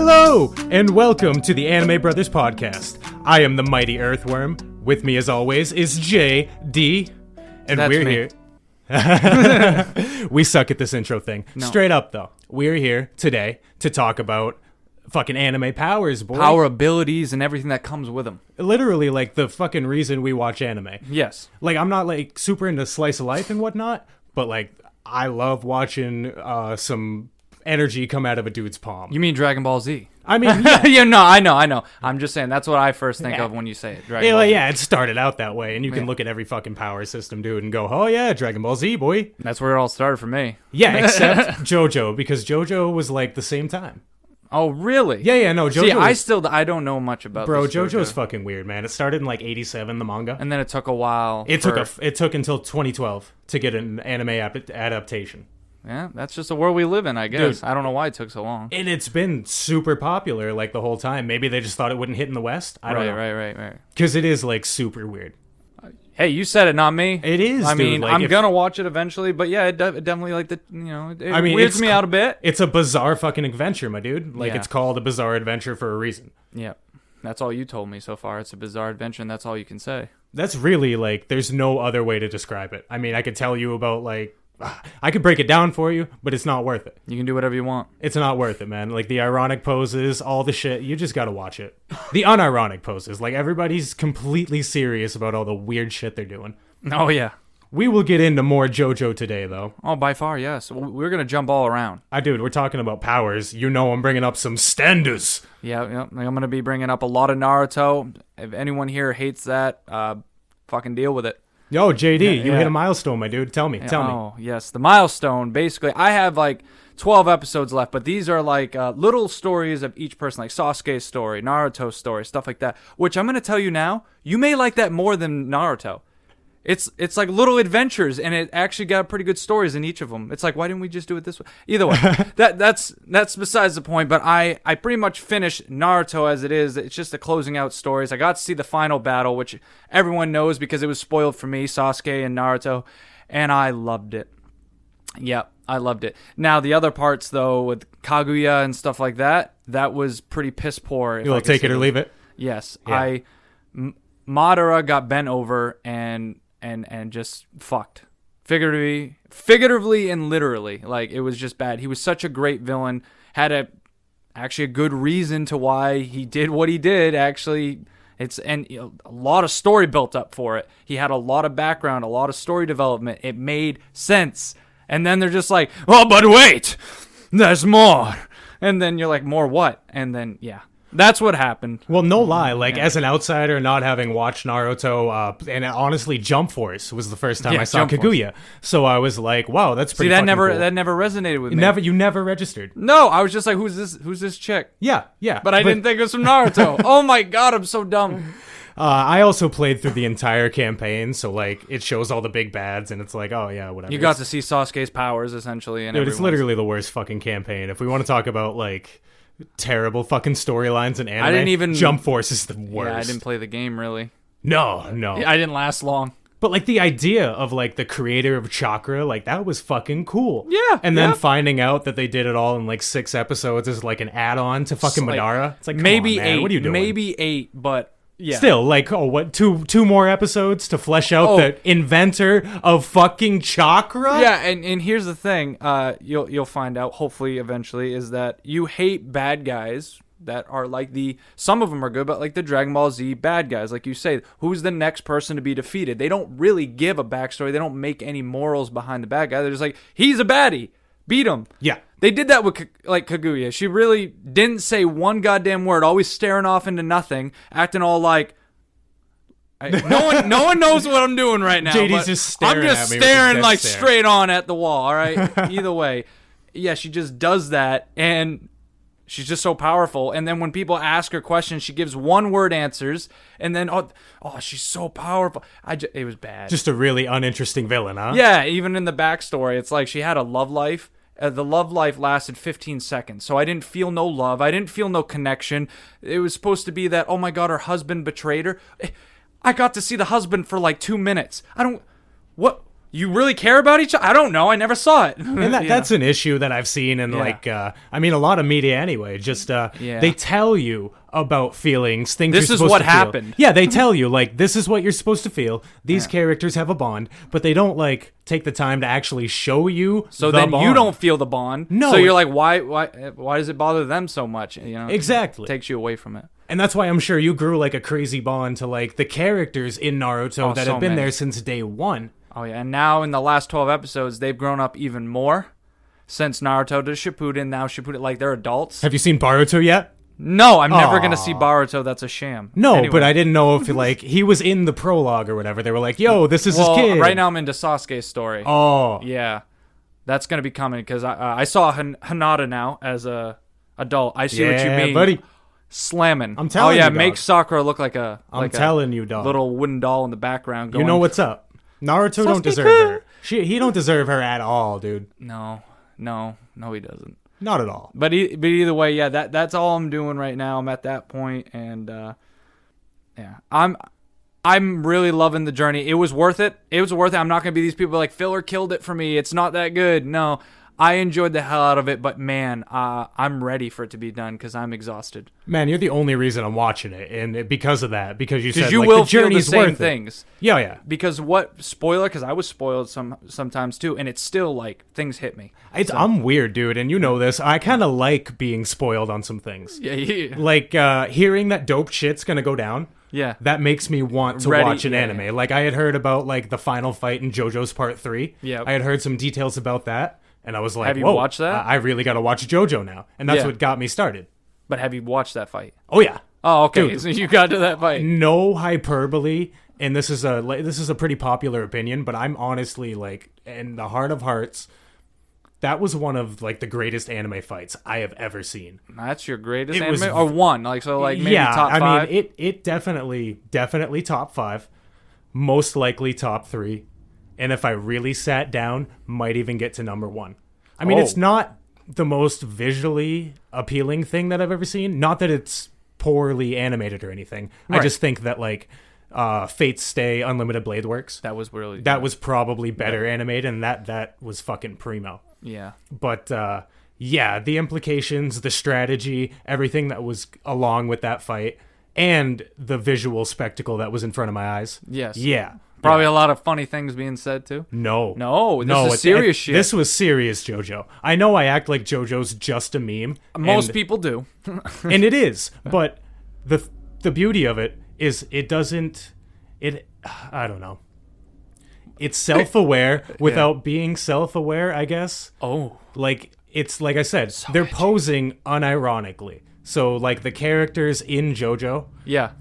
Hello, and welcome to the Anime Brothers Podcast. I am the mighty Earthworm. With me, as always, is JD, and That's we're me. here. We suck at this intro thing. No. Straight up, though, we're here today to talk about fucking anime powers, boy. Power abilities and everything that comes with them. Literally, like, the fucking reason we watch anime. Yes. Like, I'm not, like, super into slice of life and whatnot, but, like, I love watching some energy come out of a dude's palm. You mean Dragon Ball Z? I mean, yeah. Yeah, no, I know. I'm just saying, that's what I first think of when you say it. Dragon Ball Z. Yeah, it started out that way, and you can look at every fucking power system, dude, and go, oh yeah, Dragon Ball Z, boy. That's where it all started for me. Yeah, except JoJo, because JoJo was like the same time. Oh, really? Yeah, no, JoJo. See, I don't know much about Bro, this JoJo's fucking weird, man. It started in like '87, the manga. And then it took a while. It took until 2012 to get an anime adaptation. Yeah, that's just the world we live in, I guess. Dude. I don't know why it took so long. And it's been super popular like the whole time. Maybe they just thought it wouldn't hit in the West. I don't know. Right. Because it is like super weird. Hey, you said it, not me. It is. I dude. mean, Like, I'm gonna watch it eventually, but yeah, it definitely like it weirds it's me out a bit. It's a bizarre fucking adventure, my dude. Like, Yeah. it's called a bizarre adventure for a reason. Yep. That's all you told me so far. It's a bizarre adventure, and that's all you can say. That's really, like, there's no other way to describe it. I mean, I could tell you about, like, I could break it down for you, but it's not worth it. You can do whatever you want. It's not worth it, man. Like, the ironic poses, all the shit, you just gotta watch it. The unironic poses, like, everybody's completely serious about all the weird shit they're doing. Oh, yeah. We will get into more JoJo today, though. Oh, by far, yes. We're going to jump all around. Dude, we're talking about powers. You know I'm bringing up some standards. Yeah. I'm going to be bringing up a lot of Naruto. If anyone here hates that, fucking deal with it. Yo, JD, you yeah. hit a milestone, my dude. Tell me. Oh, yes. The milestone, basically, I have like 12 episodes left, but these are like little stories of each person, like Sasuke's story, Naruto's story, stuff like that, which I'm going to tell you now, you may like that more than Naruto. It's like little adventures, and it actually got pretty good stories in each of them. It's like, why didn't we just do it this way? Either way, that's besides the point. But I pretty much finished Naruto as it is. It's just the closing out stories. I got to see the final battle, which everyone knows because it was spoiled for me, Sasuke and Naruto, and I loved it. Yep, I loved it. Now the other parts though, with Kaguya and stuff like that, that was pretty piss poor. You'll take it or leave it? Yes, Yeah. Madara got bent over and just fucked. Figuratively and literally. Like, it was just bad. He was such a great villain. Had actually a good reason to why he did what he did, actually. A lot of story built up for it. He had a lot of background, a lot of story development. It made sense. And then they're just like, oh, but wait, there's more. And then you're like, more what? And then, yeah. That's what happened. Well, no lie. Like, as an outsider, not having watched Naruto, and honestly, Jump Force was the first time I saw Jump Kaguya. So I was like, wow, that's pretty that cool. that never resonated with me. You never registered. No, I was just like, who's this chick? Yeah. But I didn't think it was from Naruto. Oh my god, I'm so dumb. I also played through the entire campaign, so, like, it shows all the big bads, and it's like, oh, yeah, whatever. You got to see Sasuke's powers, essentially. And Dude, it's literally the worst fucking campaign. If we want to talk about, like, terrible fucking storylines in anime, I didn't even Jump Force is the worst. Yeah, I didn't play the game, really. No. I didn't last long. But, like, the idea of, like, the creator of Chakra, like, that was fucking cool. Yeah. And then finding out that they did it all in, like, 6 episodes as, like, an add-on to fucking Madara. It's like, come maybe on, man. 8. What are you doing? Maybe 8, but yeah. Still, like, two more episodes to flesh out the inventor of fucking Chakra? Yeah, and here's the thing, you'll find out, hopefully, eventually, is that you hate bad guys that are like some of them are good, but like the Dragon Ball Z bad guys, like you say, who's the next person to be defeated? They don't really give a backstory. They don't make any morals behind the bad guy. They're just like, he's a baddie. Beat him. Yeah. They did that with, like, Kaguya. She really didn't say one goddamn word, always staring off into nothing, acting all like, no one knows what I'm doing right now. JD's just staring I'm just at me with his staring, death like, stare. straight on at the wall, all right? Either way. Yeah, she just does that, and she's just so powerful. And then when people ask her questions, she gives one-word answers, and then, oh, she's so powerful. It was bad. Just a really uninteresting villain, huh? Yeah, even in the backstory, it's like she had a love life. The love life lasted 15 seconds, so I didn't feel no love. I didn't feel no connection. It was supposed to be that, oh my god, her husband betrayed her. I got to see the husband for like 2 minutes. What You really care about each other? I don't know. I never saw it. And that's an issue that I've seen in a lot of media anyway. Just they tell you about feelings, things this you're is supposed what to feel. happened. Yeah, they tell you like this is what you're supposed to feel. These characters have a bond, but they don't like take the time to actually show you. So the then bond. you don't feel the bond. No. So you're like, why does it bother them so much? Exactly. It takes you away from it. And that's why I'm sure you grew like a crazy bond to like the characters in Naruto that have been there since day one. Oh yeah, and now in the last 12 episodes, they've grown up even more since Naruto to Shippuden. Now Shippuden, like they're adults. Have you seen Boruto yet? No, I'm never gonna see Boruto. That's a sham. No, anyway. but I didn't know if like he was in the prologue or whatever. They were like, "Yo, this is his kid." Right now I'm into Sasuke's story. Oh, Yeah, that's gonna be coming because I saw Hinata now as a adult. I see what you mean, buddy. Slamming. I'm telling you. Oh yeah, you, make dog. Sakura look like a telling you, dog. little wooden doll in the background. Going, You know what's up? Naruto don't deserve her. He don't deserve her at all, dude. No, he doesn't. Not at all. But either way, yeah, that's all I'm doing right now. I'm at that point, and I'm really loving the journey. It was worth it. I'm not gonna be these people like filler killed it for me. It's not that good. No, I enjoyed the hell out of it, but man, I'm ready for it to be done because I'm exhausted. Man, you're the only reason I'm watching it, and because of that, because you said you like, will the journey's feel the same worth things. It. Yeah. Because because I was spoiled sometimes too, and it's still like things hit me. I'm weird, dude, and you know this. I kind of like being spoiled on some things. Yeah. Like hearing that dope shit's gonna go down. Yeah. That makes me want to watch an anime. Yeah. Like I had heard about like the final fight in JoJo's Part 3. Yeah. I had heard some details about that. And I was like, have you whoa, watched that? I really got to watch JoJo now. And that's what got me started. But have you watched that fight? Oh, yeah. Oh, okay. Dude, so you got to that fight. No hyperbole. And this is a pretty popular opinion, but I'm honestly like, in the heart of hearts, that was one of like the greatest anime fights I have ever seen. That's your greatest anime? Or one? Like maybe top 5? I mean, it definitely top 5. Most likely top 3. And if I really sat down, might even get to number 1. I mean, it's not the most visually appealing thing that I've ever seen. Not that it's poorly animated or anything. Right. I just think that like Fate's Stay Unlimited Blade Works. That was really that was probably better animated, and that was fucking primo. Yeah. But the implications, the strategy, everything that was along with that fight, and the visual spectacle that was in front of my eyes. Yes. Yeah. Probably a lot of funny things being said, too. No, this is serious shit. This was serious JoJo. I know I act like JoJo's just a meme. Most people do. And it is. But the beauty of it is I don't know. It's self-aware without being self-aware, I guess. Oh. Like, it's like I said, they're posing unironically. So, like, the characters in JoJo,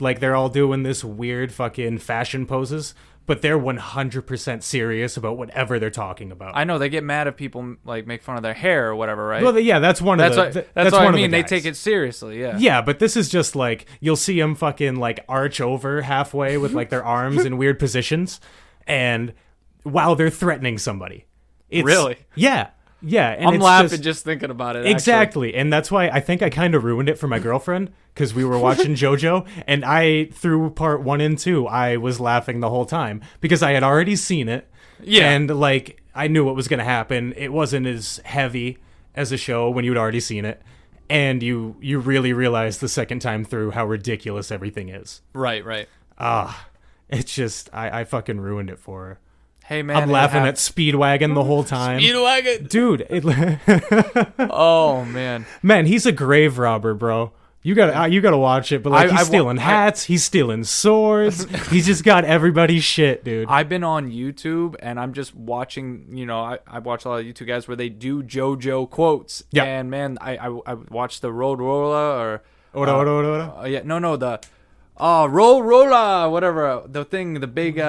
like, they're all doing this weird fucking fashion poses, but they're 100% serious about whatever they're talking about. I know, they get mad if people, like, make fun of their hair or whatever, right? Well, yeah, that's one of the... That's what I mean, they take it seriously, yeah. Yeah, but this is just, like, you'll see them fucking, like, arch over halfway with, like, their arms in weird positions, and while they're threatening somebody. Really? Yeah. Yeah, and I'm laughing just thinking about it. Exactly, and that's why I think I kind of ruined it for my girlfriend because we were watching JoJo, and through part 1 and 2, I was laughing the whole time because I had already seen it. Yeah, and like I knew what was going to happen. It wasn't as heavy as a show when you'd already seen it, and you really realize the second time through how ridiculous everything is. Right. It's just I fucking ruined it for her. Hey man, I'm laughing at Speedwagon the whole time. Speedwagon, dude. Oh man, he's a grave robber, bro. You gotta watch it. But like, he's stealing hats, he's stealing swords. He's just got everybody's shit, dude. I've been on YouTube and I'm just watching. You know, I watch a lot of YouTube guys where they do JoJo quotes. Yeah. And man, I watched the Road Rolla or the Roll Rolla, whatever the thing, the big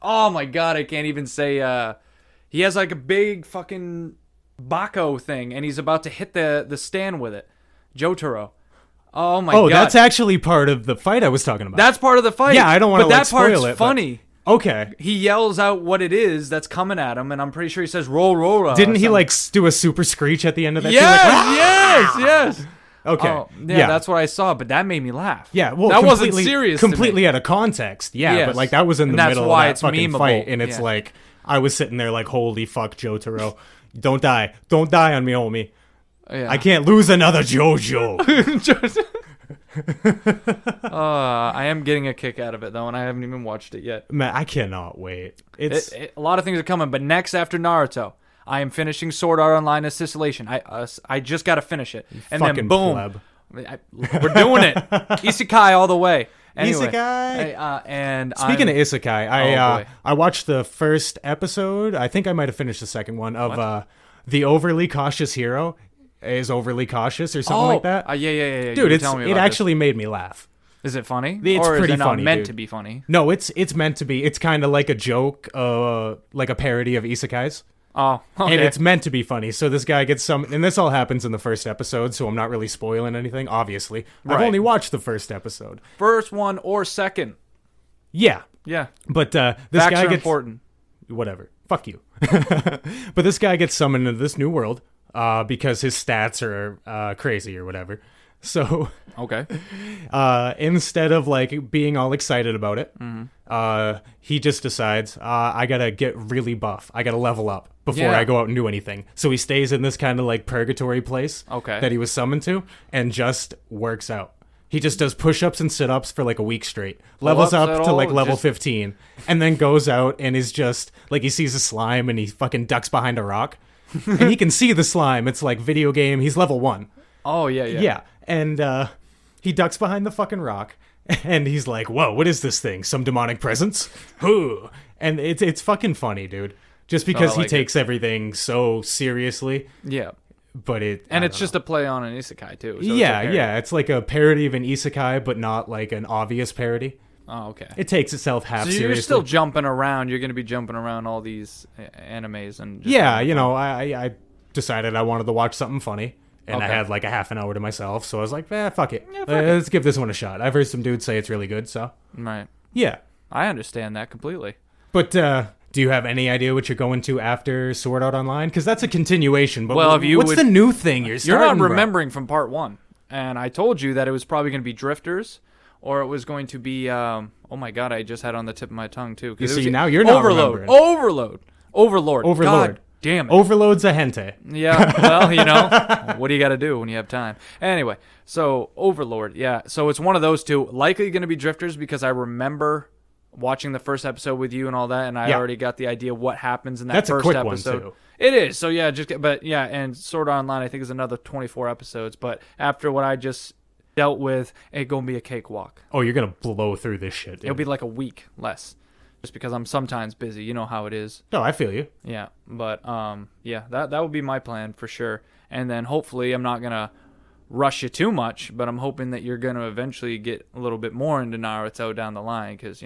oh my god, I can't even say. He has like a big fucking Bako thing, and he's about to hit the stand with it. Jotaro. Oh my god. Oh, that's actually part of the fight I was talking about. That's part of the fight. Yeah, I don't want to spoil it. But that part's funny. Okay. He yells out what it is that's coming at him, and I'm pretty sure he says roll, roll. Didn't he like do a super screech at the end of that? Yes, yes. Okay. Oh, yeah, that's what I saw, but that made me laugh. Yeah, well, that wasn't serious. Completely out of context. Yeah, yes. But like that was in the middle of that fucking fight, and it's like I was sitting there like, holy fuck, Jotaro. Don't die on me, homie. Yeah. I can't lose another JoJo. I am getting a kick out of it though, and I haven't even watched it yet. Man, I cannot wait. It's a lot of things are coming, but next after Naruto, I am finishing Sword Art Online Annihilation. I just got to finish it, and then boom, we're doing it. Isekai all the way. Anyway, Isekai. And speaking of Isekai, I watched the first episode. I think I might have finished the second one of The Overly Cautious Hero is Overly Cautious or something like that. Yeah. Dude, it actually made me laugh. Is it funny? It's or pretty is it not funny, meant dude. to be funny? No, it's meant to be. It's kind of like a joke, like a parody of isekais. Oh, okay. And it's meant to be funny. So this guy gets and this all happens in the first episode, so I'm not really spoiling anything, obviously. I've only watched the first episode. First one or second? Yeah. Yeah. But this Facts guy are gets... important. Whatever. Fuck you. But this guy gets summoned into this new world because his stats are crazy or whatever. So... Okay. Instead of like being all excited about it, he just decides, I gotta get really buff. I gotta level up before I go out and do anything. So he stays in this kind of like purgatory place that he was summoned to and just works out. He just does push-ups and sit-ups for like a week straight. Levels up to like level 15. And then goes out and is just like, he sees a slime and he fucking ducks behind a rock. And he can see the slime. It's like video game. He's level 1. Oh, yeah. Yeah. And he ducks behind the fucking rock, and he's like, whoa, what is this thing? Some demonic presence? Ooh. And it's fucking funny, dude. Just because he takes everything so seriously. Yeah. But it's just a play on an isekai, too. So yeah. It's like a parody of an isekai, but not like an obvious parody. Oh, okay. It takes itself half seriously. So you're still jumping around. You're going to be jumping around all these animes. And I decided I wanted to watch something funny. And I had like a half an hour to myself, so I was like, fuck it. Yeah, let's give this one a shot. I've heard some dudes say it's really good, so. Right. Yeah. I understand that completely. But do you have any idea what you're going to after Sword Art Online? Because that's a continuation, but what's the new thing you're starting? You're not remembering from part 1. And I told you that it was probably going to be Drifters, or it was going to be, oh my god, I just had it on the tip of my tongue, too. You see, now you're not remembering. Overlord. God. Damn it. Overload's a hentai. Yeah, well, what do you got to do when you have time? Anyway, so Overlord, yeah. So it's one of those two. Likely going to be Drifters because I remember watching the first episode with you and all that, and I already got the idea what happens in that first episode. That's a quick one, too. It is. So, yeah, and Sword Art Online, I think, is another 24 episodes. But after what I just dealt with, it's going to be a cakewalk. Oh, you're going to blow through this shit, dude. It'll be like a week less. Just because I'm sometimes busy. You know how it is. No, I feel you. Yeah, but that would be my plan for sure. And then hopefully I'm not going to rush you too much, but I'm hoping that you're going to eventually get a little bit more into Naruto down the line because,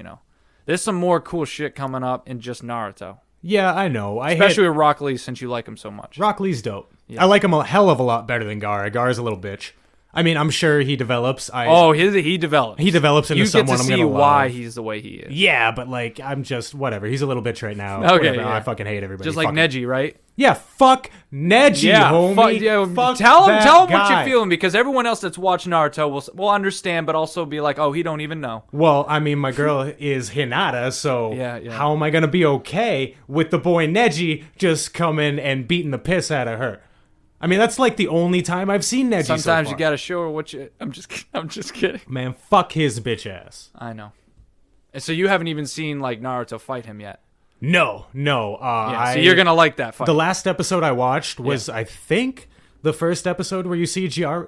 there's some more cool shit coming up in just Naruto. Yeah, I know. Especially with Rock Lee since you like him so much. Rock Lee's dope. Yeah. I like him a hell of a lot better than Gaara. Gaara's a little bitch. I mean, I'm sure he develops. He develops. He develops into someone I'm going to love. You get to see why he's the way he is. Yeah, but like, I'm just, whatever. He's a little bitch right now. Okay, yeah. I fucking hate everybody. Just like Neji, right? Yeah, fuck Neji, homie. Fuck tell him guy. What you're feeling, because everyone else that's watched Naruto will understand, but also be like, oh, he don't even know. Well, I mean, my girl is Hinata, so how am I going to be okay with the boy Neji just coming and beating the piss out of her? I mean, that's like the only time I've seen Neji so Sometimes far. You gotta show her what you... I'm just kidding. Man, fuck his bitch ass. I know. And so you haven't even seen, like, Naruto fight him yet? No. So you're gonna like that fight. The last episode I watched was, I think, the first episode where you see Jiraiya?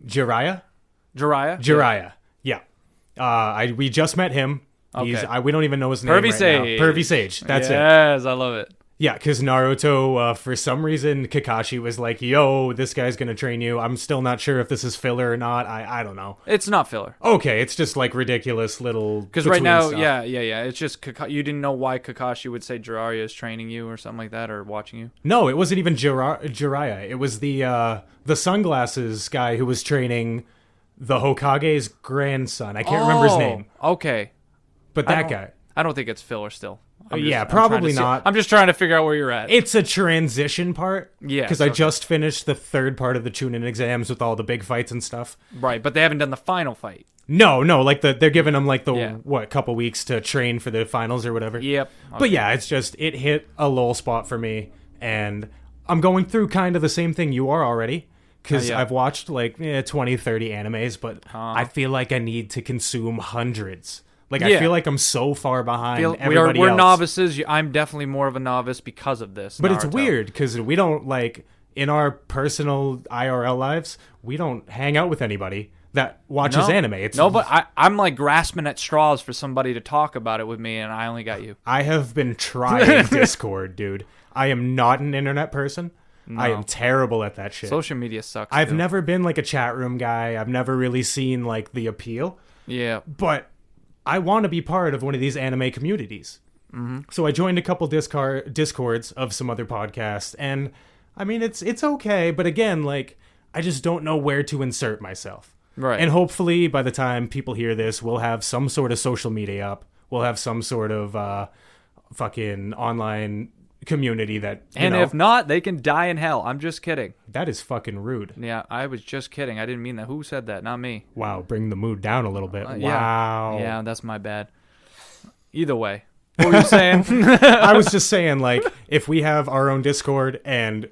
Jiraiya? Yeah. We just met him. Okay. We don't even know his name right now. Pervy Sage. That's it. Yes, I love it. Yeah, because Naruto, for some reason, Kakashi was like, yo, this guy's going to train you. I'm still not sure if this is filler or not. I don't know. It's not filler. Okay, it's just like ridiculous little... Because right now, stuff. Yeah. It's just, you didn't know why Kakashi would say Jiraiya is training you or something like that, or watching you? No, it wasn't even Jiraiya. It was the sunglasses guy who was training the Hokage's grandson. I can't remember his name. Okay. But that guy. I don't think it's filler still. Probably not. I'm just trying to figure out where you're at. It's a transition part. Yeah. Because I just finished the third part of the Chunin exams with all the big fights and stuff. Right, but they haven't done the final fight. No, like they're giving them like Yeah. couple weeks to train for the finals or whatever. Yep. But yeah, it's just it hit a lull spot for me, and I'm going through kind of the same thing you are already. Because yeah. I've watched like 20, 30 animes, but I feel like I need to consume hundreds. Like, I feel like I'm so far behind everybody we're else. novices. I'm definitely more of a novice because of this. But Naruto. it's weird because we don't, like, in our personal IRL lives, we don't hang out with anybody that watches anime. But I'm like grasping at straws for somebody to talk about it with me, and I only got you. I have been trying Discord, dude. I am not an internet person. No. I am terrible at that shit. Social media sucks. I've never been like a chat room guy. I've never really seen like the appeal. Yeah. But I want to be part of one of these anime communities. Mm-hmm. So I joined a couple Discords of some other podcasts, and I mean it's okay, but again, like I just don't know where to insert myself. Right. And hopefully by the time people hear this, we'll have some sort of social media up. We'll have some sort of fucking online community that if not, they can die in hell. I'm just kidding. That is fucking rude. Yeah, I was just kidding. I didn't mean that. Who said that? Not me. Wow, bring the mood down a little bit. Wow. Yeah, that's my bad. Either way. What were you saying? I was just saying, like, if we have our own Discord and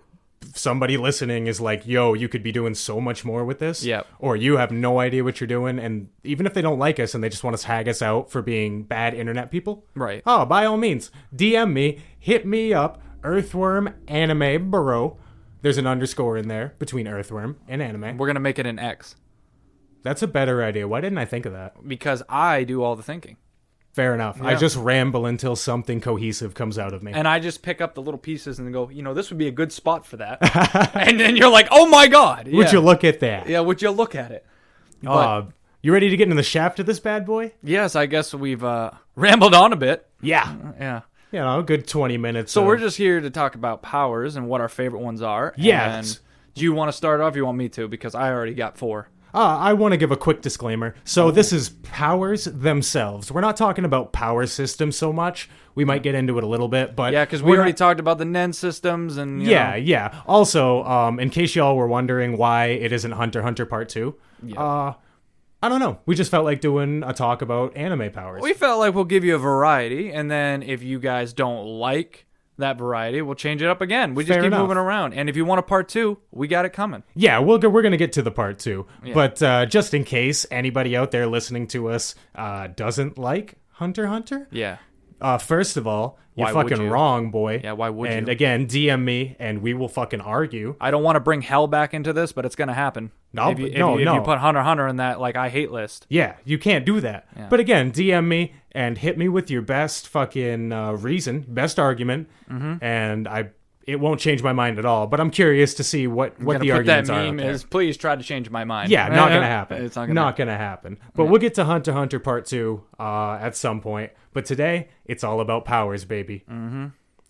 somebody listening is like, yo, you could be doing so much more with this. Yep. Or you have no idea what you're doing, and even if they don't like us and they just want to tag us out for being bad internet people. Right. Oh, by all means, DM me, hit me up, Earthworm Anime Bro. There's an underscore in there between Earthworm and anime. We're going to make it an X. That's a better idea. Why didn't I think of that? Because I do all the thinking. Fair enough. Yeah. I just ramble until something cohesive comes out of me. And I just pick up the little pieces and go, this would be a good spot for that. And then you're like, oh my God. Yeah. Would you look at that? Yeah, would you look at it? But, you ready to get into the shaft of this bad boy? Yes, I guess we've rambled on a bit. Yeah. Yeah. A good 20 minutes. So we're just here to talk about powers and what our favorite ones are. Yes. And do you want to start off or you want me to? Because I already got 4. I want to give a quick disclaimer. So this is powers themselves. We're not talking about power systems so much. We might get into it a little bit, but yeah, because we already talked about the Nen systems and yeah. Also, in case y'all were wondering why it isn't Hunter x Hunter Part 2, I don't know. We just felt like doing a talk about anime powers. We felt like we'll give you a variety, and then if you guys don't like that variety, we'll change it up again. We just keep moving around. And if you want a part 2, we got it coming. Yeah, we're going to get to the part 2. Yeah. But just in case anybody out there listening to us doesn't like Hunter x Hunter. Yeah. First of all, you're fucking wrong, boy. Yeah, why would you? And again, DM me and we will fucking argue. I don't want to bring hell back into this, but it's going to happen. If you put Hunter x Hunter in that like I hate list. Yeah, you can't do that. Yeah. But again, DM me and hit me with your best fucking reason, best argument, and it won't change my mind at all. But I'm curious to see what the arguments are. That meme is, please try to change my mind. Yeah, not gonna happen. It's not gonna happen. But we'll get to Hunter x Hunter Part 2 at some point. But today, it's all about powers, baby. Mm-hmm.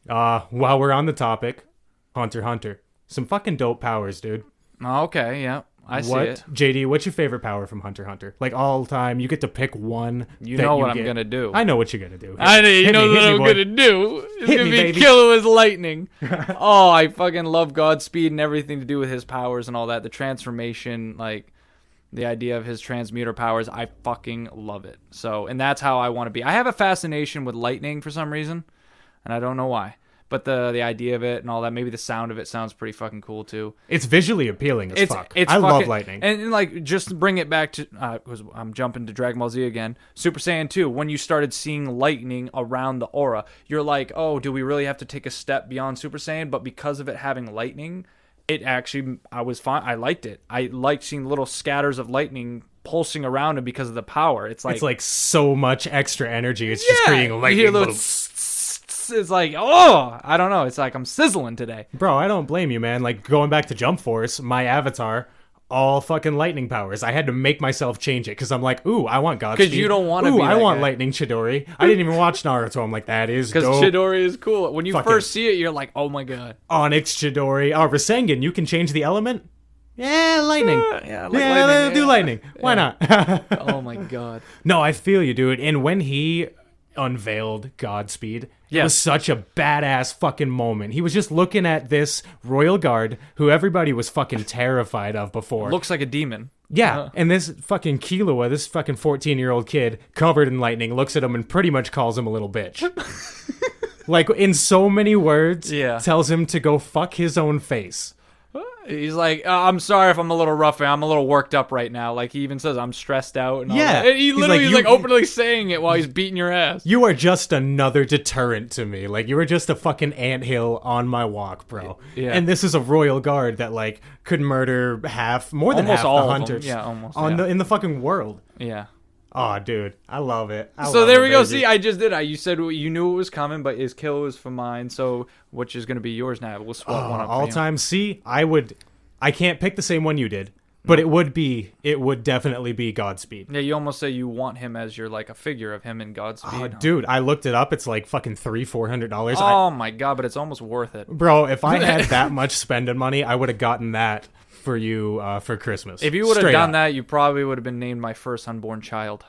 While we're on the topic, Hunter x Hunter, some fucking dope powers, dude. Okay, yeah. I see it. JD, what's your favorite power from Hunter x Hunter? Like all time, you get to pick one. You know what I'm going to do. I know what you're going to do. I know you know what I'm going to do. It's going to be kill with lightning. Oh, I fucking love Godspeed and everything to do with his powers and all that. The transformation, like the idea of his transmuter powers, I fucking love it. So, and that's how I want to be. I have a fascination with lightning for some reason, and I don't know why. But the idea of it and all that, maybe the sound of it sounds pretty fucking cool too. It's visually appealing as fuck. I love lightning. And like, just bring it back to, because I'm jumping to Dragon Ball Z again, Super Saiyan 2, when you started seeing lightning around the aura, you're like, oh, do we really have to take a step beyond Super Saiyan? But because of it having lightning, it actually, I was fine. I liked it. I liked seeing little scatters of lightning pulsing around him because of the power. It's like so much extra energy. It's just creating lightning. It's like, oh, I don't know. It's like I'm sizzling today. Bro, I don't blame you, man. Like, going back to Jump Force, my avatar, all fucking lightning powers. I had to make myself change it because I'm like, ooh, I want Godspeed. Because you don't want to be I want lightning Chidori. I didn't even watch Naruto. I'm like, that is dope. Because Chidori is cool. When you first see it, you're like, oh my god. Onyx Chidori. Oh, Rasengan, you can change the element? Yeah, lightning. Lightning. Do lightning. Why not? Oh my god. No, I feel you, dude. And when he unveiled Godspeed, it was such a badass fucking moment. He was just looking at this royal guard who everybody was fucking terrified of before. Looks like a demon. Yeah, and this fucking Killua, this fucking 14-year-old kid covered in lightning, looks at him and pretty much calls him a little bitch. Like, in so many words, tells him to go fuck his own face. He's like, I'm sorry if I'm a little rough. I'm a little worked up right now. Like, he even says I'm stressed out. And all that. And he literally is like openly saying it while he's beating your ass. You are just another deterrent to me. Like, you are just a fucking anthill on my walk, bro. Yeah. And this is a royal guard that, like, could murder more than half the hunters in the fucking world. Yeah. Oh, dude, I love it. So there we go. See, I just did. You said you knew it was coming, but his kill was for mine. So which is going to be yours now? We'll swap one up. All time. See, I can't pick the same one you did, but it would definitely be Godspeed. Yeah, you almost say you want him as your like a figure of him in Godspeed. Oh, dude, I looked it up. It's like fucking $300-$400. Oh my god, but it's almost worth it, bro. If I had that much spending money, I would have gotten that for you for Christmas. If you would have done that, you probably would have been named my first unborn child.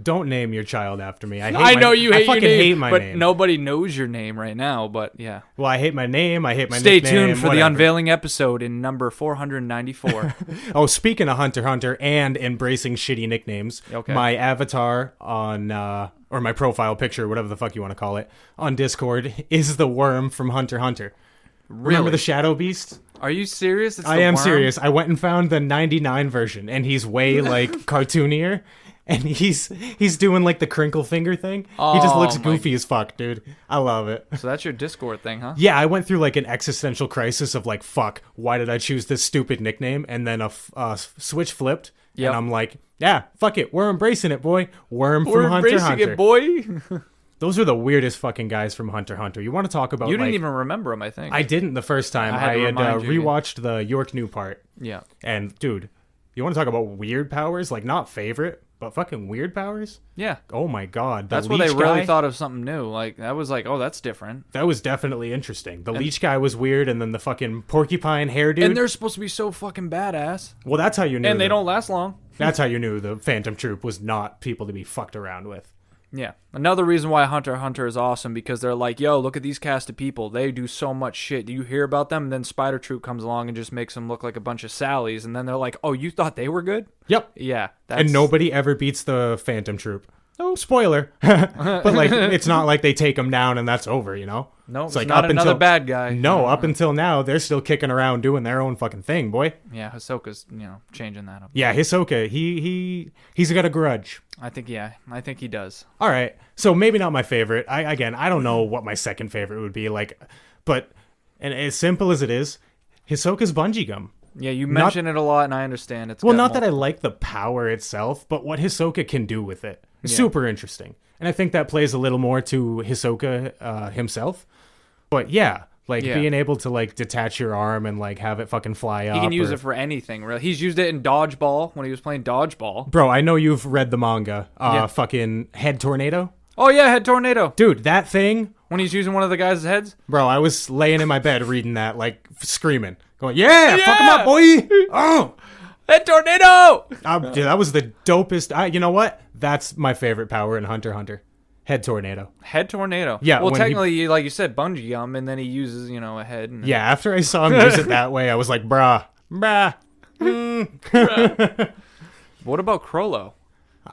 Don't name your child after me. I know you hate fucking your name, hate my but name. Nobody knows your name right now. But yeah. Well, I hate my name. I hate my Stay nickname. tuned for the unveiling episode in number 494. Oh, speaking of Hunter x Hunter and embracing shitty nicknames, my avatar on or my profile picture, whatever the fuck you want to call it, on Discord is the worm from Hunter x Hunter. Really? Remember the Shadow Beast? Are you serious? I am serious. I went and found the 99 version, and he's way like cartoonier. And he's doing like the crinkle finger thing. He just looks goofy as fuck, dude. I love it. So that's your Discord thing, huh? Yeah, I went through like an existential crisis of like, fuck, why did I choose this stupid nickname? And then a switch flipped, and I'm like, yeah, fuck it, we're embracing it, boy. Worm from Hunter x Hunter. We're embracing it, boy. Those are the weirdest fucking guys from Hunter x Hunter. You want to talk about? You didn't even remember them, I think. I didn't the first time. I had rewatched the York New part. Yeah. And dude, you want to talk about weird powers? Like not favorite. But fucking weird powers? Yeah. Oh my god. That's when they really thought of something new. Like, that was like, oh, that's different. That was definitely interesting. The leech guy was weird, and then the fucking porcupine hair dude. And they're supposed to be so fucking badass. Well, that's how you knew. And they don't last long. That's how you knew the Phantom Troop was not people to be fucked around with. Yeah. Another reason why Hunter x Hunter is awesome, because they're like, yo, look at these cast of people. They do so much shit. Do you hear about them? And then Spider Troop comes along and just makes them look like a bunch of Sallys. And then they're like, oh, you thought they were good? Yep. Yeah. And nobody ever beats the Phantom Troop. Oh, spoiler. But like, it's not like they take him down and that's over, you know? No, it's like not another bad guy. No, up until now, they're still kicking around doing their own fucking thing, boy. Yeah, Hisoka's, changing that up. Yeah, Hisoka, he's got a grudge. I think he does. All right, so maybe not my favorite. I don't know what my second favorite would be, like, but, and as simple as it is, Hisoka's bungee gum. Yeah, you mention it a lot, and I understand. Well, not that I like the power itself, but what Hisoka can do with it. It's super interesting. And I think that plays a little more to Hisoka himself. But yeah, being able to like detach your arm and like have it fucking fly up. He can use it for anything, really. He's used it in dodgeball when he was playing dodgeball. Bro, I know you've read the manga. Fucking Head Tornado. Oh yeah, Head Tornado. Dude, that thing. When he's using one of the guys' heads? Bro, I was laying in my bed reading that, like screaming. Going, yeah, fuck him up, boy. Oh. Head Tornado. Dude, that was the dopest. You know what? That's my favorite power in Hunter x Hunter. Head Tornado. Head Tornado. Yeah. Well, technically, like you said, bungee gum, and then he uses, a head. And yeah, after I saw him use it that way, I was like, bruh. What about Crollo?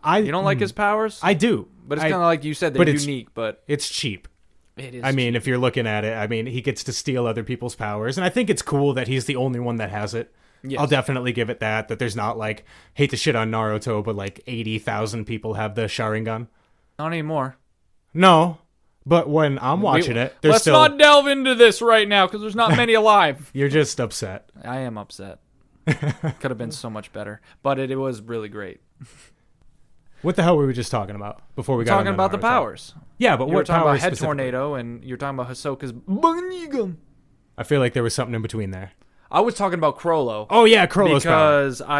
You don't like his powers? I do. But it's kind of like you said, they're unique, but... It's cheap. It is cheap. If you're looking at it, he gets to steal other people's powers, and I think it's cool that he's the only one that has it. Yes. I'll definitely give it that there's not, like, hate to shit on Naruto, but, like, 80,000 people have the Sharingan. Not anymore. No, but when I'm watching it, there's Let's not delve into this right now, because there's not many alive. You're just upset. I am upset. Could have been so much better, but it was really great. What the hell were we just talking about before we got talking about the powers? Yeah, but you what were talking powers about Head Tornado, and you're talking about Hisoka's bungee gum. I feel like there was something in between there. I was talking about Crollo. Oh yeah, Crollo's because power.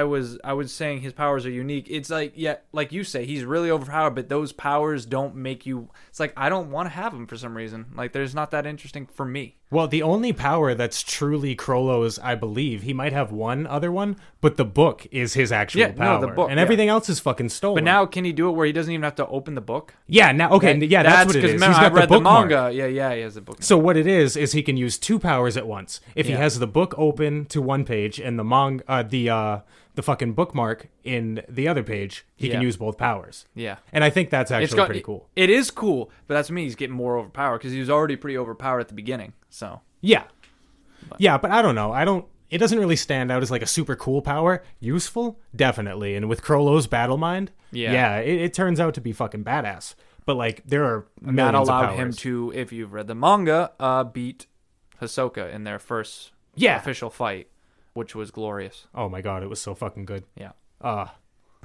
I was saying his powers are unique. It's like like you say, he's really overpowered, but those powers don't make you. It's like I don't want to have them for some reason. Like there's not that interesting for me. Well, the only power that's truly Crollo's, I believe, he might have one other one, but the book is his actual power. No, the book, and everything else is fucking stolen. But now, can he do it where he doesn't even have to open the book? Yeah, now, okay, that's what it is. He's got I read the manga. Yeah, he has the book. So what it is he can use two powers at once. If he has the book open to one page and the the fucking bookmark in the other page, he can use both powers. Yeah. And I think that's actually pretty cool. It is cool, but that's me. He's getting more overpowered because he was already pretty overpowered at the beginning. So yeah. Yeah, but I don't know. It doesn't really stand out as like a super cool power. Useful? Definitely. And with Krollo's battle mind, it turns out to be fucking badass. But like there are millions that allowed of powers. him to, if you've read the manga, beat Hisoka in their first official fight, which was glorious. Oh my god, it was so fucking good. Yeah.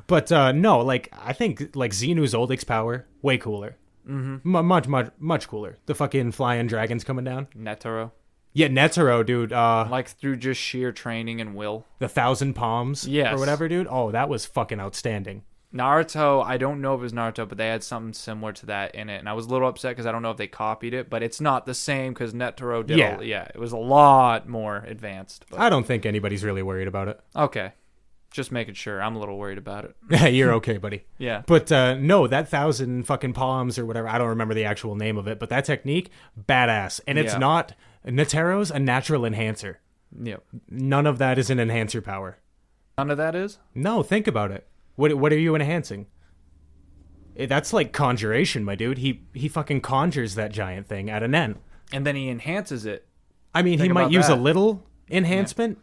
But no, like I think like Xenu's Oldix power way cooler. Mm-hmm. Much cooler. The fucking flying dragons coming down. Netero. Yeah, Netero, dude. Like through just sheer training and will. The 1,000 palms. Yes. Or whatever, dude. Oh, that was fucking outstanding. Naruto, I don't know if it was Naruto, but they had something similar to that in it, and I was a little upset because I don't know if they copied it, but it's not the same because Netero did. It was a lot more advanced. But. I don't think anybody's really worried about it. Okay, just making sure. I'm a little worried about it. You're okay, buddy. Yeah, but no, that 1,000 fucking palms or whatever. I don't remember the actual name of it, but that technique, badass, and it's not. Netero's a natural enhancer. Yep. None of that is an enhancer power. None of that is? No, think about it. What are you enhancing? That's like conjuration, my dude. He fucking conjures that giant thing at an N. And then he enhances it. I mean, he might use a little enhancement,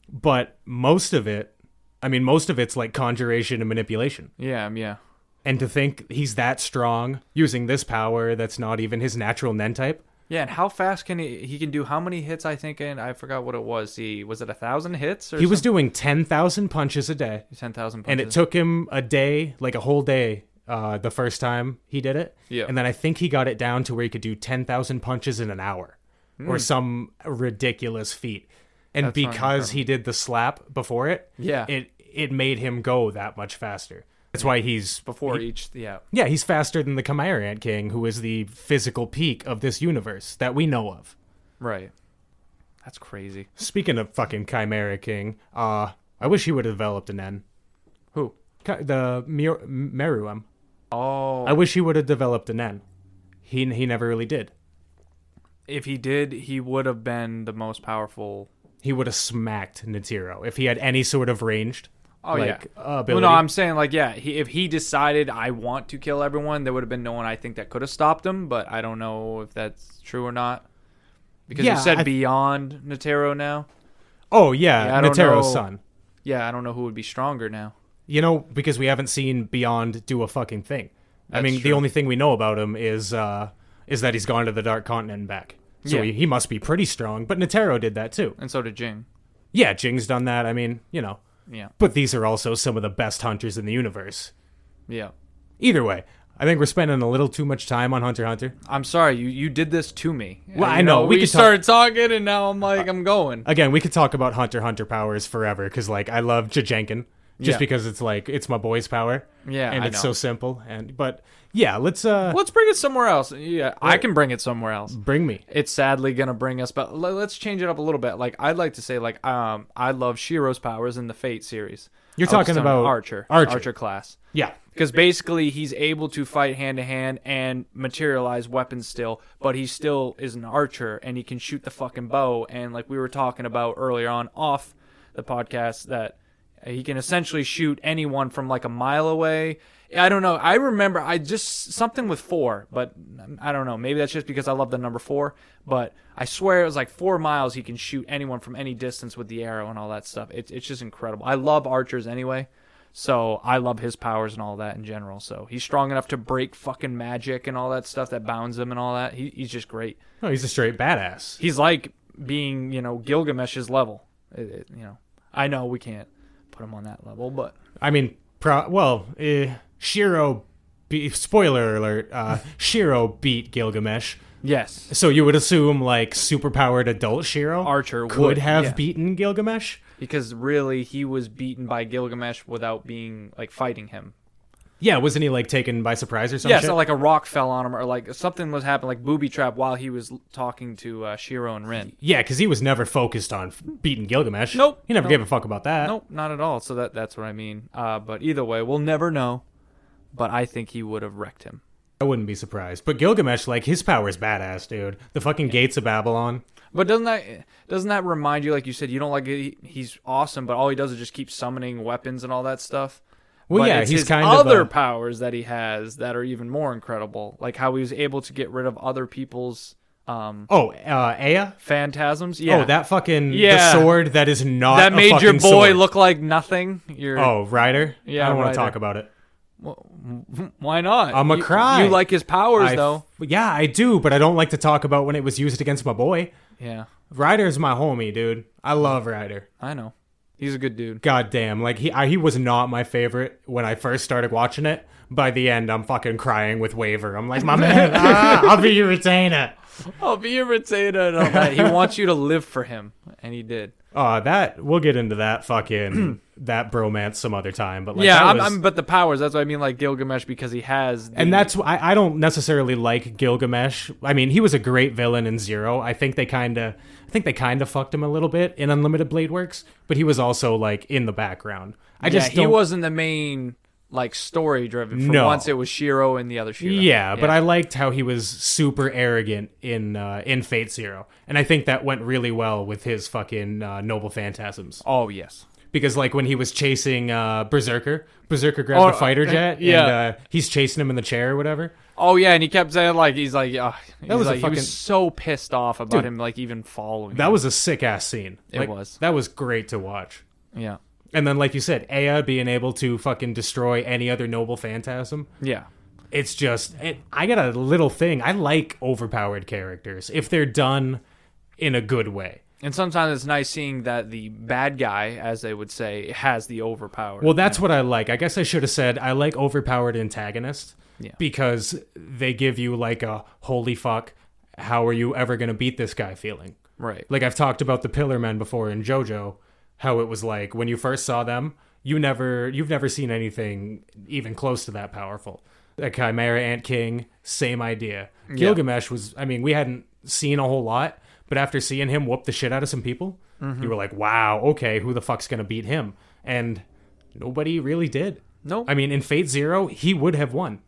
but most of it's like conjuration and manipulation. Yeah. And to think he's that strong using this power that's not even his natural Nen type. Yeah, and how fast can he can do how many hits, I think, and I forgot what it was. Was it 1,000 hits? Or he was doing 10,000 punches a day. 10,000 punches. And it took him a day, like a whole day, the first time he did it. Yeah. And then I think he got it down to where he could do 10,000 punches in an hour. Or some ridiculous feat. And that's because he did the slap before it, it made him go that much faster. That's why he's he's faster than the Chimera Ant King, who is the physical peak of this universe that we know of. Right. That's crazy. Speaking of fucking Chimera King, I wish he would have developed an N. Who? The Meruem. Oh. I wish he would have developed an N. He never really did. If he did, he would have been the most powerful. He would have smacked Netero if he had any sort of ranged. Ability. Well, no, I'm saying if he decided I want to kill everyone, there would have been no one I think that could have stopped him. But I don't know if that's true or not because you said beyond Netero now. Oh yeah, Netero's son. Yeah, I don't know who would be stronger now. You know, because we haven't seen Beyond do a fucking thing. That's true. The only thing we know about him is that he's gone to the Dark Continent and back. So he must be pretty strong. But Netero did that too, and so did Jing. Yeah, Jing's done that. I mean, you know. Yeah. But these are also some of the best hunters in the universe. Yeah. Either way, I think we're spending a little too much time on Hunter x Hunter. I'm sorry, you did this to me. Well, I know. We started talking, and now I'm like, I'm going. Again, we could talk about Hunter x Hunter powers forever, because like I love Jajenkin, just because it's like it's my boy's power. Yeah, and it's so simple. But yeah, let's bring it somewhere else. Yeah, I can bring it somewhere else. Bring me. It's sadly gonna bring us, but let's change it up a little bit. Like I'd like to say, I love Shiro's powers in the Fate series. You're talking about Archer class. Yeah, because basically he's able to fight hand to hand and materialize weapons still, but he still is an archer and he can shoot the fucking bow. And like we were talking about earlier on off the podcast, that he can essentially shoot anyone from like a mile away. I don't know. I remember something with 4, but I don't know. Maybe that's just because I love the number 4. But I swear it was like 4 miles. He can shoot anyone from any distance with the arrow and all that stuff. It's just incredible. I love archers anyway, so I love his powers and all that in general. So he's strong enough to break fucking magic and all that stuff that bounds him and all that. He's just great. Oh, he's a straight badass. He's like being, Gilgamesh's level. I know we can't put him on that level, but I mean, Shiro, spoiler alert, Shiro beat Gilgamesh. Yes. So you would assume like superpowered adult Shiro Archer could have beaten Gilgamesh? Because really he was beaten by Gilgamesh without being like fighting him. Yeah, wasn't he like taken by surprise or something? Yeah, so like a rock fell on him or like something was happening, like booby trap while he was talking to Shiro and Rin. Yeah, because he was never focused on beating Gilgamesh. Nope. He never gave a fuck about that. Nope, not at all. So that's what I mean. But either way, we'll never know. But I think he would have wrecked him. I wouldn't be surprised. But Gilgamesh, like, his power is badass, dude. The fucking gates of Babylon. But doesn't that remind you, like you said, you don't like it, he's awesome, but all he does is just keep summoning weapons and all that stuff? Well, but yeah, it's he's his kind other of powers that he has that are even more incredible, like how he was able to get rid of other people's Aya? phantasms. Yeah. Oh, that fucking the sword that is not that a made your fucking boy sword. look like nothing. Ryder? Yeah, I don't want Ryder. to talk about it. Well, why not? I'm a cry. You like his powers though. Yeah, I do, but I don't like to talk about when it was used against my boy. Yeah. Ryder's my homie, dude. I love Ryder. I know. He's a good dude. God damn, like he was not my favorite when I first started watching it. By the end, I'm fucking crying with Waver. I'm like, my man, I'll be your retainer. I'll be your retainer and all that. He wants you to live for him, and he did. That we'll get into that fucking that bromance some other time. But like, yeah, but the powers. That's what I mean, like Gilgamesh, because he has. And that's I don't necessarily like Gilgamesh. I mean, he was a great villain in Zero. I think they kind of fucked him a little bit in Unlimited Blade Works, but he was also like in the background. He wasn't the main like story driven. For once, it was Shiro and the other Shiro. Yeah, but I liked how he was super arrogant in Fate Zero, and I think that went really well with his fucking Noble Phantasms. Oh yes. Because like when he was chasing Berserker grabbed a fighter jet, and he's chasing him in the chair or whatever. Oh yeah, and he kept saying like he was so pissed off about him like even following. That was a sick ass scene. It was. That was great to watch. Yeah. And then like you said, Aya being able to fucking destroy any other noble phantasm. Yeah. It's just I got a little thing. I like overpowered characters if they're done in a good way. And sometimes it's nice seeing that the bad guy, as they would say, has the overpower. Well, that's what I like. I guess I should have said I like overpowered antagonists because they give you like a holy fuck, how are you ever going to beat this guy feeling. Right. Like I've talked about the Pillar Men before in JoJo, how it was like when you first saw them, you've never seen anything even close to that powerful. The Chimera Ant King, same idea. Gilgamesh was, I mean, we hadn't seen a whole lot, but after seeing him whoop the shit out of some people, you were like, wow, okay, who the fuck's going to beat him? And nobody really did. No. I mean, in Fate Zero, he would have won.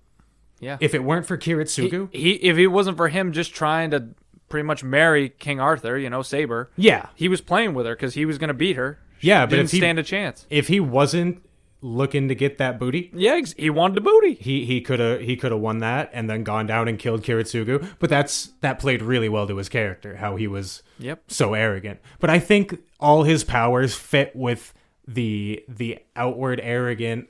Yeah. If it weren't for Kiritsugu. If it wasn't for him just trying to pretty much marry King Arthur, Saber. Yeah. He was playing with her because he was going to beat her. Yeah, but didn't stand a chance. If he wasn't looking to get that booty, he wanted the booty. He could have won that and then gone down and killed Kiritsugu. But that played really well to his character, how he was so arrogant. But I think all his powers fit with the outward arrogant.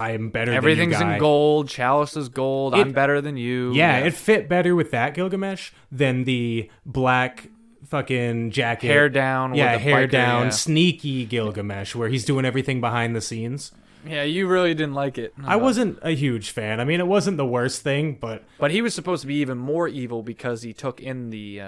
I'm better Everything's than you guy. in gold. Chalice is gold. I'm better than you. Yeah, it fit better with that Gilgamesh than the black fucking jacket. Hair down. Yeah, hair biker, down. Sneaky Gilgamesh, where he's doing everything behind the scenes. Yeah, you really didn't like it. I wasn't a huge fan. I mean, it wasn't the worst thing, but... But he was supposed to be even more evil because he took in the...